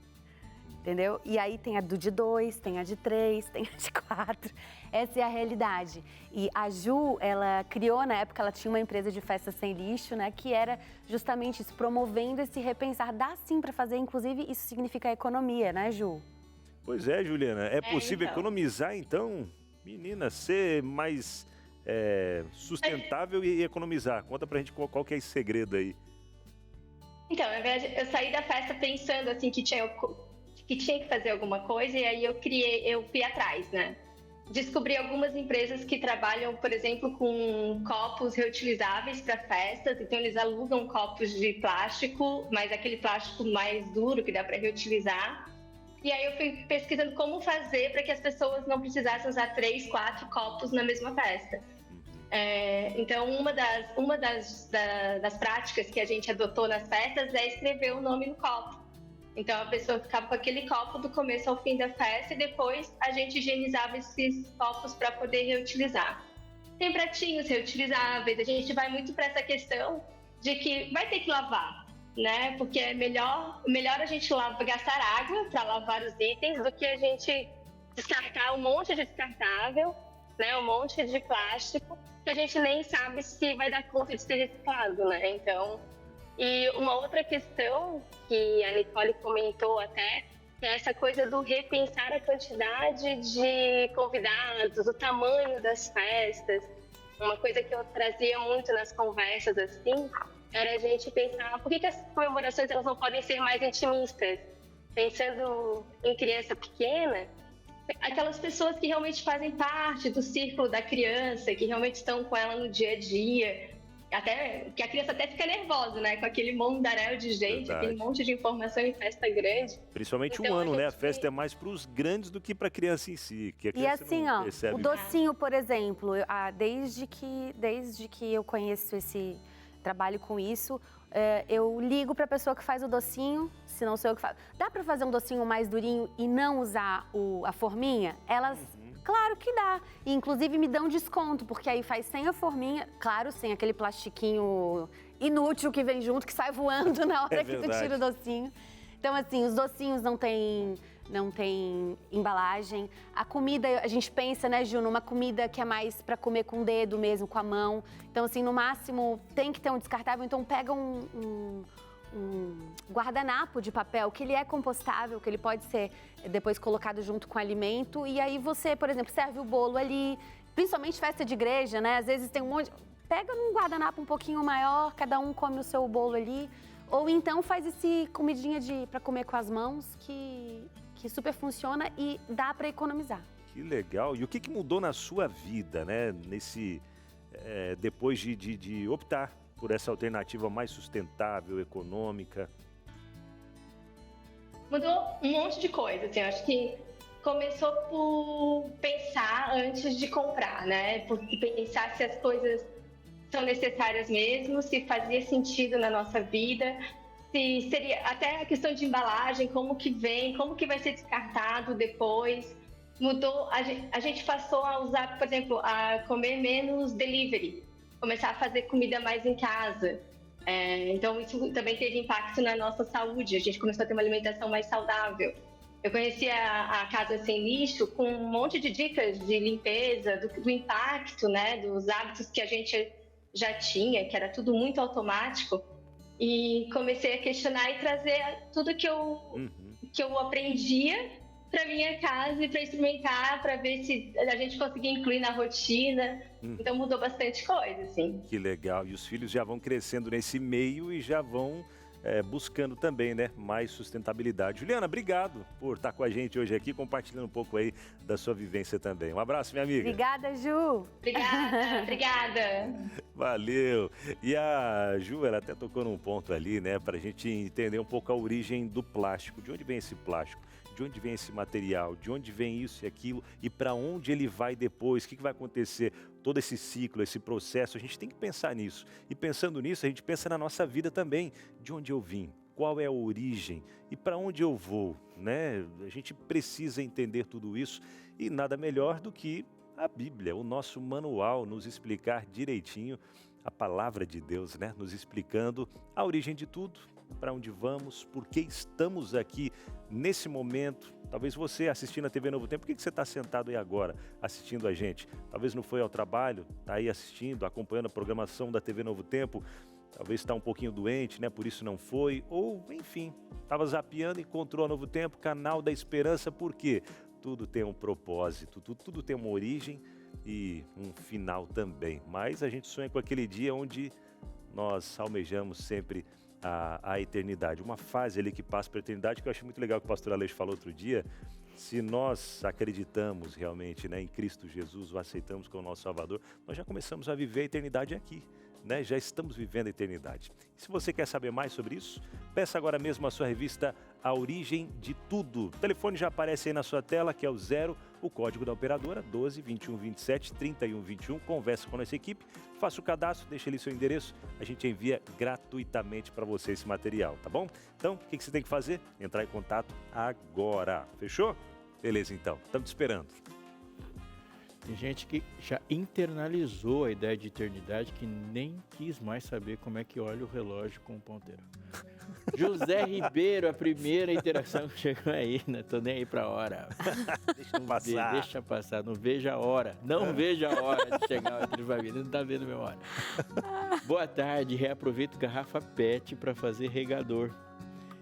Entendeu? E aí tem a de 2, tem a de 3, tem a de 4. Essa é a realidade. E a Ju, ela criou, na época, ela tinha uma empresa de festas sem lixo, né? Que era justamente isso, promovendo esse repensar. Dá sim para fazer, inclusive isso significa economia, né, Ju? Pois é, Juliana. É possível economizar, então? Menina, ser mais sustentável e economizar. Conta pra gente qual que é esse segredo aí. Então, na verdade, eu saí da festa pensando assim que tinha que fazer alguma coisa, e aí eu fui atrás, né? Descobri algumas empresas que trabalham, por exemplo, com copos reutilizáveis para festas, então eles alugam copos de plástico, mas aquele plástico mais duro que dá para reutilizar. E aí eu fui pesquisando como fazer para que as pessoas não precisassem usar 3, 4 copos na mesma festa. Então, uma das práticas que a gente adotou nas festas é escrever o nome no copo. Então, a pessoa ficava com aquele copo do começo ao fim da festa e depois a gente higienizava esses copos para poder reutilizar. Tem pratinhos reutilizáveis, a gente vai muito para essa questão de que vai ter que lavar, né? Porque é melhor a gente gastar água para lavar os itens do que a gente descartar um monte de descartável, né? Um monte de plástico que a gente nem sabe se vai dar conta de ser reciclado, né? Então... E uma outra questão que a Nicole comentou até, é essa coisa do repensar a quantidade de convidados, o tamanho das festas. Uma coisa que eu trazia muito nas conversas, assim, era a gente pensar por que as comemorações elas não podem ser mais intimistas? Pensando em criança pequena, aquelas pessoas que realmente fazem parte do círculo da criança, que realmente estão com ela no dia a dia, até que a criança até fica nervosa, né? Com aquele mundaréu de gente, aquele monte de informação em festa grande. Principalmente então, 1 ano, né? A festa é mais para os grandes do que para a criança em si. Que a criança e assim, ó, o docinho, por exemplo, desde que eu conheço trabalho com isso, eu ligo para a pessoa que faz o docinho, se não sou eu que faço. Dá para fazer um docinho mais durinho e não usar a forminha? Elas... Claro que dá. E, inclusive, me dão desconto, porque aí faz sem a forminha, claro, sem aquele plastiquinho inútil que vem junto, que sai voando na hora que tu tira o docinho. Então, assim, os docinhos não tem embalagem. A comida, a gente pensa, né, Ju, numa comida que é mais para comer com o dedo mesmo, com a mão. Então, assim, no máximo, tem que ter um descartável. Então, pega um guardanapo de papel, que ele é compostável, que ele pode ser depois colocado junto com o alimento. E aí você, por exemplo, serve o bolo ali, principalmente festa de igreja, né? Às vezes tem um monte... Pega num guardanapo um pouquinho maior, cada um come o seu bolo ali. Ou então faz esse comidinha para comer com as mãos, que super funciona e dá para economizar. Que legal. E o que mudou na sua vida, né? Depois de optar por essa alternativa mais sustentável, econômica? Mudou um monte de coisa, assim, eu acho que começou por pensar antes de comprar, né? Por pensar se as coisas são necessárias mesmo, se fazia sentido na nossa vida, se seria até a questão de embalagem, como que vem, como que vai ser descartado depois. Mudou, a gente passou a usar, por exemplo, a comer menos delivery, começar a fazer comida mais em casa. Então isso também teve impacto na nossa saúde, a gente começou a ter uma alimentação mais saudável. Eu conheci a Casa Sem Lixo com um monte de dicas de limpeza, do impacto, né, dos hábitos que a gente já tinha, que era tudo muito automático. E comecei a questionar e trazer tudo que eu aprendia para minha casa e para experimentar, para ver se a gente conseguia incluir na rotina. Então mudou bastante coisa, assim. Que legal. E os filhos já vão crescendo nesse meio e já vão buscando também, né, mais sustentabilidade. Juliana, obrigado por estar com a gente hoje aqui, compartilhando um pouco aí da sua vivência também. Um abraço, minha amiga. Obrigada, Ju. Obrigada. Valeu. E a Ju, ela até tocou num ponto ali, né, para a gente entender um pouco a origem do plástico. De onde vem esse plástico? De onde vem esse material? De onde vem isso e aquilo? E para onde ele vai depois? O que vai acontecer? Todo esse ciclo, esse processo, a gente tem que pensar nisso. E pensando nisso, a gente pensa na nossa vida também. De onde eu vim? Qual é a origem? E para onde eu vou? Né? A gente precisa entender tudo isso. E nada melhor do que a Bíblia, o nosso manual, nos explicar direitinho a palavra de Deus, né? Nos explicando a origem de tudo, para onde vamos, por que estamos aqui nesse momento. Talvez você assistindo a TV Novo Tempo, por que você está sentado aí agora assistindo a gente? Talvez não foi ao trabalho, está aí assistindo, acompanhando a programação da TV Novo Tempo. Talvez está um pouquinho doente, né? Por isso não foi. Ou, enfim, estava zapeando e encontrou a Novo Tempo, canal da esperança. Por quê? Tudo tem um propósito, tudo tem uma origem e um final também. Mas a gente sonha com aquele dia onde nós almejamos sempre a eternidade. Uma fase ali que passa para a eternidade, que eu achei muito legal que o pastor Aleixo falou outro dia. Se nós acreditamos realmente, né, em Cristo Jesus, o aceitamos como nosso Salvador, nós já começamos a viver a eternidade aqui, né? Já estamos vivendo a eternidade. E se você quer saber mais sobre isso, peça agora mesmo a sua revista A Origem de Tudo. O telefone já aparece aí na sua tela, que é o 0, o código da operadora, 12 21 27 31 21. Converse com a nossa equipe, faça o cadastro, deixa ali seu endereço, a gente envia gratuitamente para você esse material, tá bom? Então, o que você tem que fazer? Entrar em contato agora. Fechou? Beleza, então. Estamos te esperando. Tem gente que já internalizou a ideia de eternidade, que nem quis mais saber como é que olha o relógio com o ponteiro. José Ribeiro, a primeira interação que chegou aí, né? Tô nem aí pra hora. Deixa passar. Deixa passar, não veja a hora. Não veja a hora de chegar entre família, não tá vendo a minha hora. Boa tarde, reaproveito garrafa PET para fazer regador.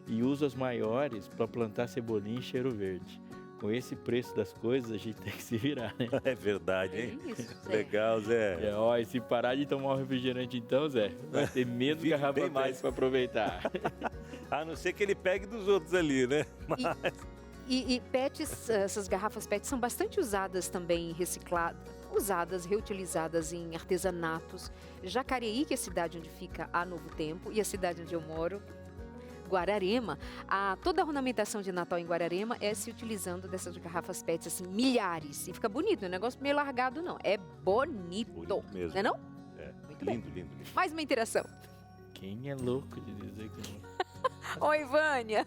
E uso as maiores para plantar cebolinha e cheiro verde. Com esse preço das coisas, a gente tem que se virar, né? É verdade, hein? É isso, Zé. Legal, Zé. E se parar de tomar um refrigerante então, Zé, vai ter menos garrafa bem mais PET para aproveitar. A não ser que ele pegue dos outros ali, né? E PETs, essas garrafas PET são bastante usadas também, recicladas, reutilizadas em artesanatos. Jacareí, que é a cidade onde fica a Novo Tempo, e a cidade onde eu moro, Guararema, toda a ornamentação de Natal em Guararema é se utilizando dessas garrafas PET, assim, milhares. E fica bonito, não é um negócio meio largado, não. É bonito. Bonito mesmo. Não é não? É. Muito Lindo, bem. lindo, lindo. Mais uma interação. Quem é louco de dizer que não? Oi, Vânia!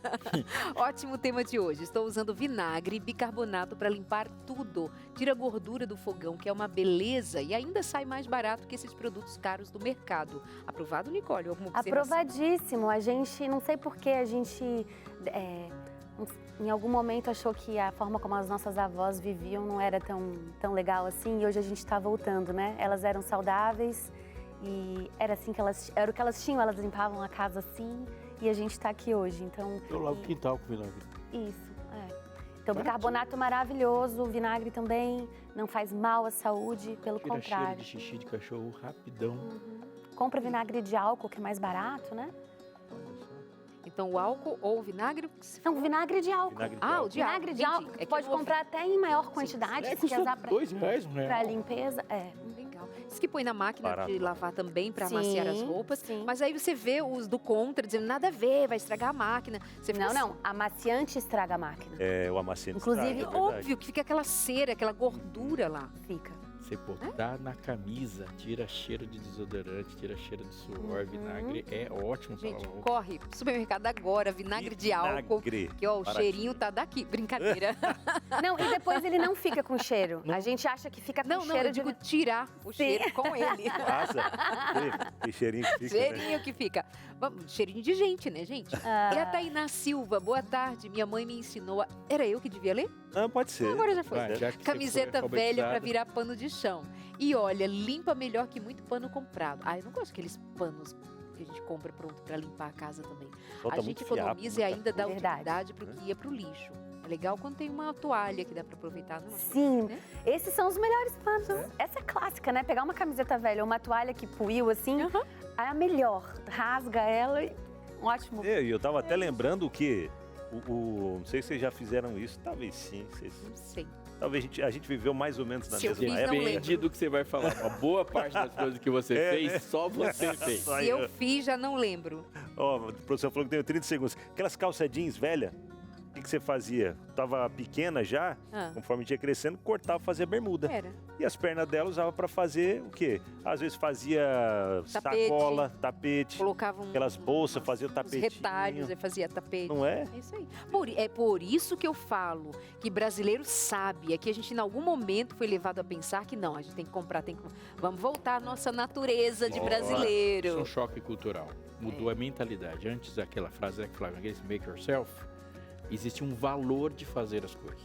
Ótimo tema de hoje. Estou usando vinagre e bicarbonato para limpar tudo. Tira a gordura do fogão, que é uma beleza, e ainda sai mais barato que esses produtos caros do mercado. Aprovado, Nicole? Alguma observação? Aprovadíssimo. A gente, não sei por que a gente, em algum momento achou que a forma como as nossas avós viviam não era tão legal assim, e hoje a gente está voltando, né? Elas eram saudáveis e era assim que era o que elas tinham, elas limpavam a casa assim. E a gente está aqui hoje, então... Eu lavo o quintal com vinagre. Isso, Então, bicarbonato maravilhoso, o vinagre também não faz mal à saúde, pelo Tira contrário. cheiro de xixi de cachorro rapidão. Compra vinagre de álcool, que é mais barato, né? Então, o álcool ou o vinagre? Não, vinagre de álcool. Vinagre de Ah, álcool. o de álcool. Vinagre de entendi. álcool, É que pode eu não comprar até em maior quantidade, se custa quiser para R$2, R$1. para limpeza. Legal. Diz que põe na máquina Barato. de lavar também para Sim, amaciar as roupas. sim. Mas aí você vê os do contra dizendo nada a ver, vai estragar a máquina. Você fica assim, Não, amaciante estraga a máquina. É, o amaciante Inclusive, estraga, é verdade. óbvio que fica aquela cera, aquela gordura lá. Fica. Você botar na camisa, tira cheiro de desodorante, tira cheiro de suor, vinagre, é ótimo para Gente, lavar roupa. corre pro supermercado agora, vinagre de álcool. Que ó, o baratinho. cheirinho tá daqui. Brincadeira. Não, e depois ele não fica com cheiro. A gente acha que fica com Não, cheiro eu digo tirar o cheiro com ele. Passa. Que cheirinho que fica, né? Cheirinho que fica. Cheirinho de gente, né, gente? E a Tainá Silva, boa tarde. Minha mãe me ensinou. Era eu que devia ler? Não, pode ser. Agora já foi. Vai, já que você Camiseta foi velha pra alfabetizado. virar pano de chão. E olha, limpa melhor que muito pano comprado. Ah, eu não gosto daqueles panos que a gente compra pronto pra limpar a casa também. Solta A gente muito fiapo, economiza e muita ainda dá coisa. utilidade pro que ia pro lixo. É legal quando tem uma toalha que dá pra aproveitar. Numa Sim, né? esses são os melhores panos. Essa é clássica, né? Pegar uma camiseta velha ou uma toalha que puiu assim, é a melhor. Rasga ela e um ótimo. Eu tava até lembrando que não sei se vocês já fizeram isso, talvez sim. Não sei. Talvez a gente viveu mais ou menos na Se eu mesma fiz, não época. Depende do que você vai falar. Uma boa parte das coisas que você fez, né? só você fez. Só Se eu fiz, já não lembro. Ó, o professor falou que tem 30 segundos. Aquelas calça jeans velha, o que você fazia? Tava pequena já, conforme ia crescendo, cortava, fazia bermuda. Era. E as pernas dela usava pra fazer o quê? Às vezes fazia Tapete. sacola, tapete, Colocavam aquelas bolsas, fazia o os tapetinho. retalhos, aí fazia tapete. Não é? É isso aí. É por isso que eu falo que brasileiro sabe. É que a gente, em algum momento, foi levado a pensar que não, a gente tem que comprar, vamos voltar à nossa natureza de Isso é brasileiro. um choque cultural. Mudou a mentalidade. Antes, aquela frase que falava em inglês, make yourself, existe um valor de fazer as coisas.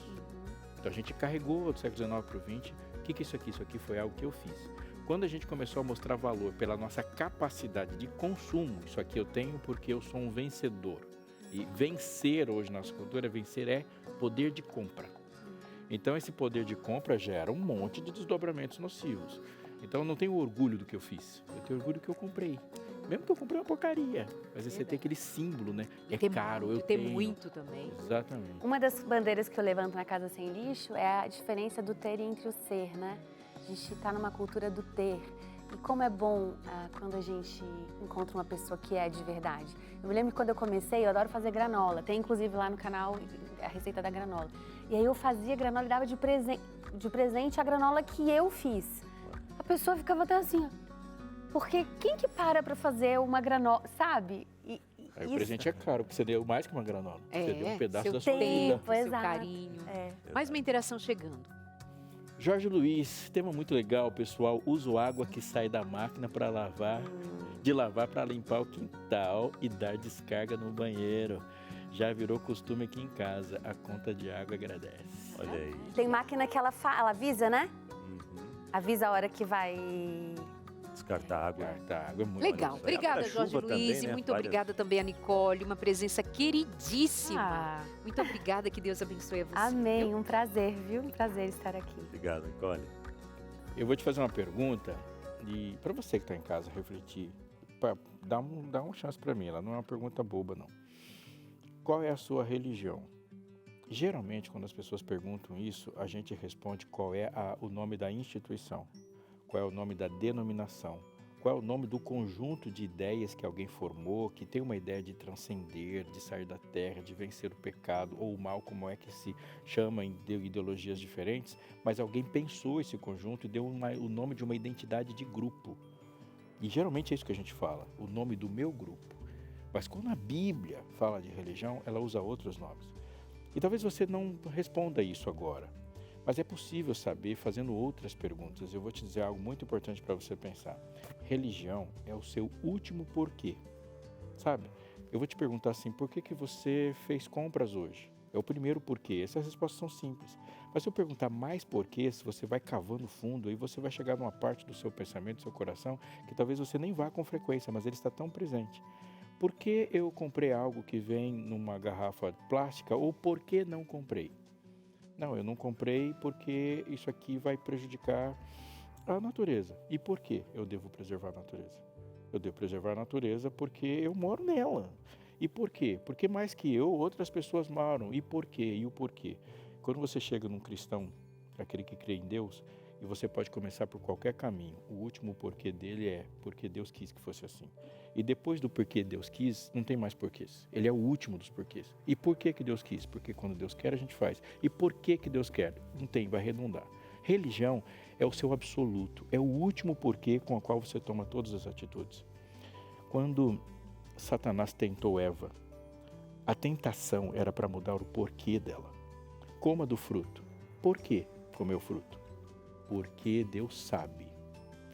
Então a gente carregou do século XIX para o XX. O que é isso aqui? Isso aqui foi algo que eu fiz. Quando a gente começou a mostrar valor pela nossa capacidade de consumo, isso aqui eu tenho porque eu sou um vencedor. E vencer hoje na nossa cultura, vencer é poder de compra. Então esse poder de compra gera um monte de desdobramentos nocivos. Então eu não tenho orgulho do que eu fiz, eu tenho orgulho do que eu comprei. Mesmo que eu comprei uma porcaria, mas aí você tem aquele símbolo, né? É caro, eu Tem tenho. muito também. Exatamente. Uma das bandeiras que eu levanto na Casa Sem Lixo é a diferença do ter entre o ser, né? A gente está numa cultura do ter. E como é bom quando a gente encontra uma pessoa que é de verdade. Eu me lembro que quando eu comecei, eu adoro fazer granola. Tem inclusive lá no canal a receita da granola. E aí eu fazia granola e dava de presente a granola que eu fiz. A pessoa ficava até assim, ó. Porque quem que para fazer uma granola, sabe? Aí o presente é caro, porque você deu mais que uma granola. Você deu um pedaço seu da sua vida. tempo, seu Exato. carinho. Mais uma interação chegando. Jorge Luiz, tema muito legal, pessoal. Uso água que sai da máquina para lavar, de lavar para limpar o quintal e dar descarga no banheiro. Já virou costume aqui em casa. A conta de água agradece. Olha aí. Tem máquina que ela avisa, né? Avisa a hora que vai... Descartar água. Descartar água é muito Legal. legal. Obrigada, Chuva Jorge Luiz. também, E né? muito Várias- obrigada também a Nicole, uma presença queridíssima. Ah, Muito obrigada, que Deus abençoe a você. amém, viu? um prazer, viu? Um prazer estar aqui. Obrigado, Nicole. Eu vou te fazer uma pergunta e para você que está em casa refletir, dá uma chance para mim. Ela não é uma pergunta boba, não. Qual é a sua religião? Geralmente, quando as pessoas perguntam isso, a gente responde qual é o nome da instituição, qual é o nome da denominação, qual é o nome do conjunto de ideias que alguém formou, que tem uma ideia de transcender, de sair da terra, de vencer o pecado ou o mal, como é que se chama em ideologias diferentes, mas alguém pensou esse conjunto e deu o nome de uma identidade de grupo. E geralmente é isso que a gente fala, o nome do meu grupo. Mas quando a Bíblia fala de religião, ela usa outros nomes. E talvez você não responda isso agora, mas é possível saber fazendo outras perguntas. Eu vou te dizer algo muito importante para você pensar. Religião é o seu último porquê. Sabe? Eu vou te perguntar assim, por que você fez compras hoje? É o primeiro porquê. Essas respostas são simples. Mas se eu perguntar mais porquês, você vai cavando fundo e você vai chegar numa parte do seu pensamento, do seu coração, que talvez você nem vá com frequência, mas ele está tão presente. Por que eu comprei algo que vem numa garrafa plástica ou por que não comprei? Não, eu não comprei porque isso aqui vai prejudicar a natureza. E por que eu devo preservar a natureza? Eu devo preservar a natureza porque eu moro nela. E por quê? Porque mais que eu, outras pessoas moram. E por quê? E o porquê? Quando você chega num cristão, aquele que crê em Deus, e você pode começar por qualquer caminho, o último porquê dele é porque Deus quis que fosse assim. E depois do porquê Deus quis, não tem mais porquês. Ele é o último dos porquês. E por que Deus quis? Porque quando Deus quer, a gente faz. E por que Deus quer? Não tem, vai redundar. Religião é o seu absoluto, é o último porquê com o qual você toma todas as atitudes. Quando Satanás tentou Eva, a tentação era para mudar o porquê dela. Coma do fruto. Por que comeu o fruto? Porque Deus sabe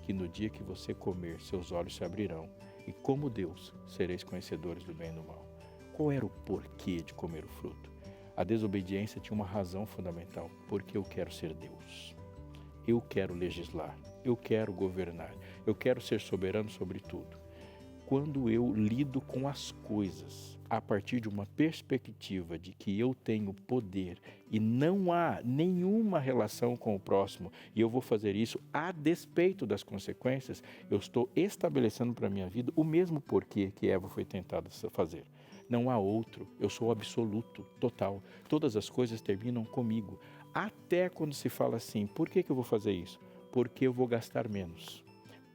que no dia que você comer, seus olhos se abrirão e como Deus, sereis conhecedores do bem e do mal. Qual era o porquê de comer o fruto? A desobediência tinha uma razão fundamental, porque eu quero ser Deus. Eu quero legislar, eu quero governar, eu quero ser soberano sobre tudo. Quando eu lido com as coisas a partir de uma perspectiva de que eu tenho poder e não há nenhuma relação com o próximo e eu vou fazer isso a despeito das consequências, eu estou estabelecendo para a minha vida o mesmo porquê que Eva foi tentada a fazer. Não há outro, eu sou absoluto, total. Todas as coisas terminam comigo. Até quando se fala assim, por que eu vou fazer isso? Porque eu vou gastar menos.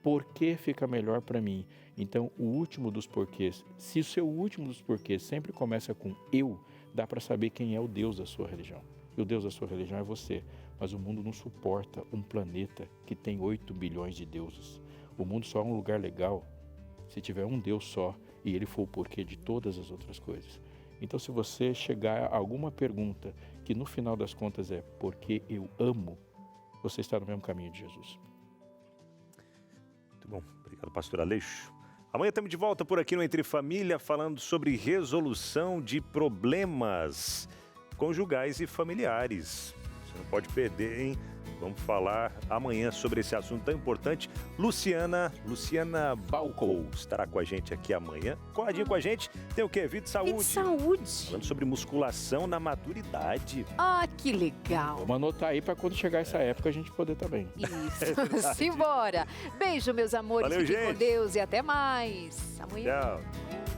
Por que fica melhor para mim? Então, o último dos porquês, se o seu último dos porquês sempre começa com eu, dá para saber quem é o Deus da sua religião. E o Deus da sua religião é você. Mas o mundo não suporta um planeta que tem 8 bilhões de deuses. O mundo só é um lugar legal se tiver um Deus só e ele for o porquê de todas as outras coisas. Então, se você chegar a alguma pergunta que no final das contas é porque eu amo, você está no mesmo caminho de Jesus. Muito bom. Obrigado, pastor Aleixo. Amanhã estamos de volta por aqui no Entre Família, falando sobre resolução de problemas conjugais e familiares. Você não pode perder, hein? Vamos falar amanhã sobre esse assunto tão importante. Luciana Balcou estará com a gente aqui amanhã. Coladinho com a gente. Tem o quê? Vida e Saúde. Vida e Saúde. Falando sobre musculação na maturidade. Ah, que legal. Vamos anotar aí para quando chegar essa época a gente poder também. Isso. Simbora. Beijo, meus amores. Valeu, Fiquem gente. com Deus e até mais. Amanhã. Tchau.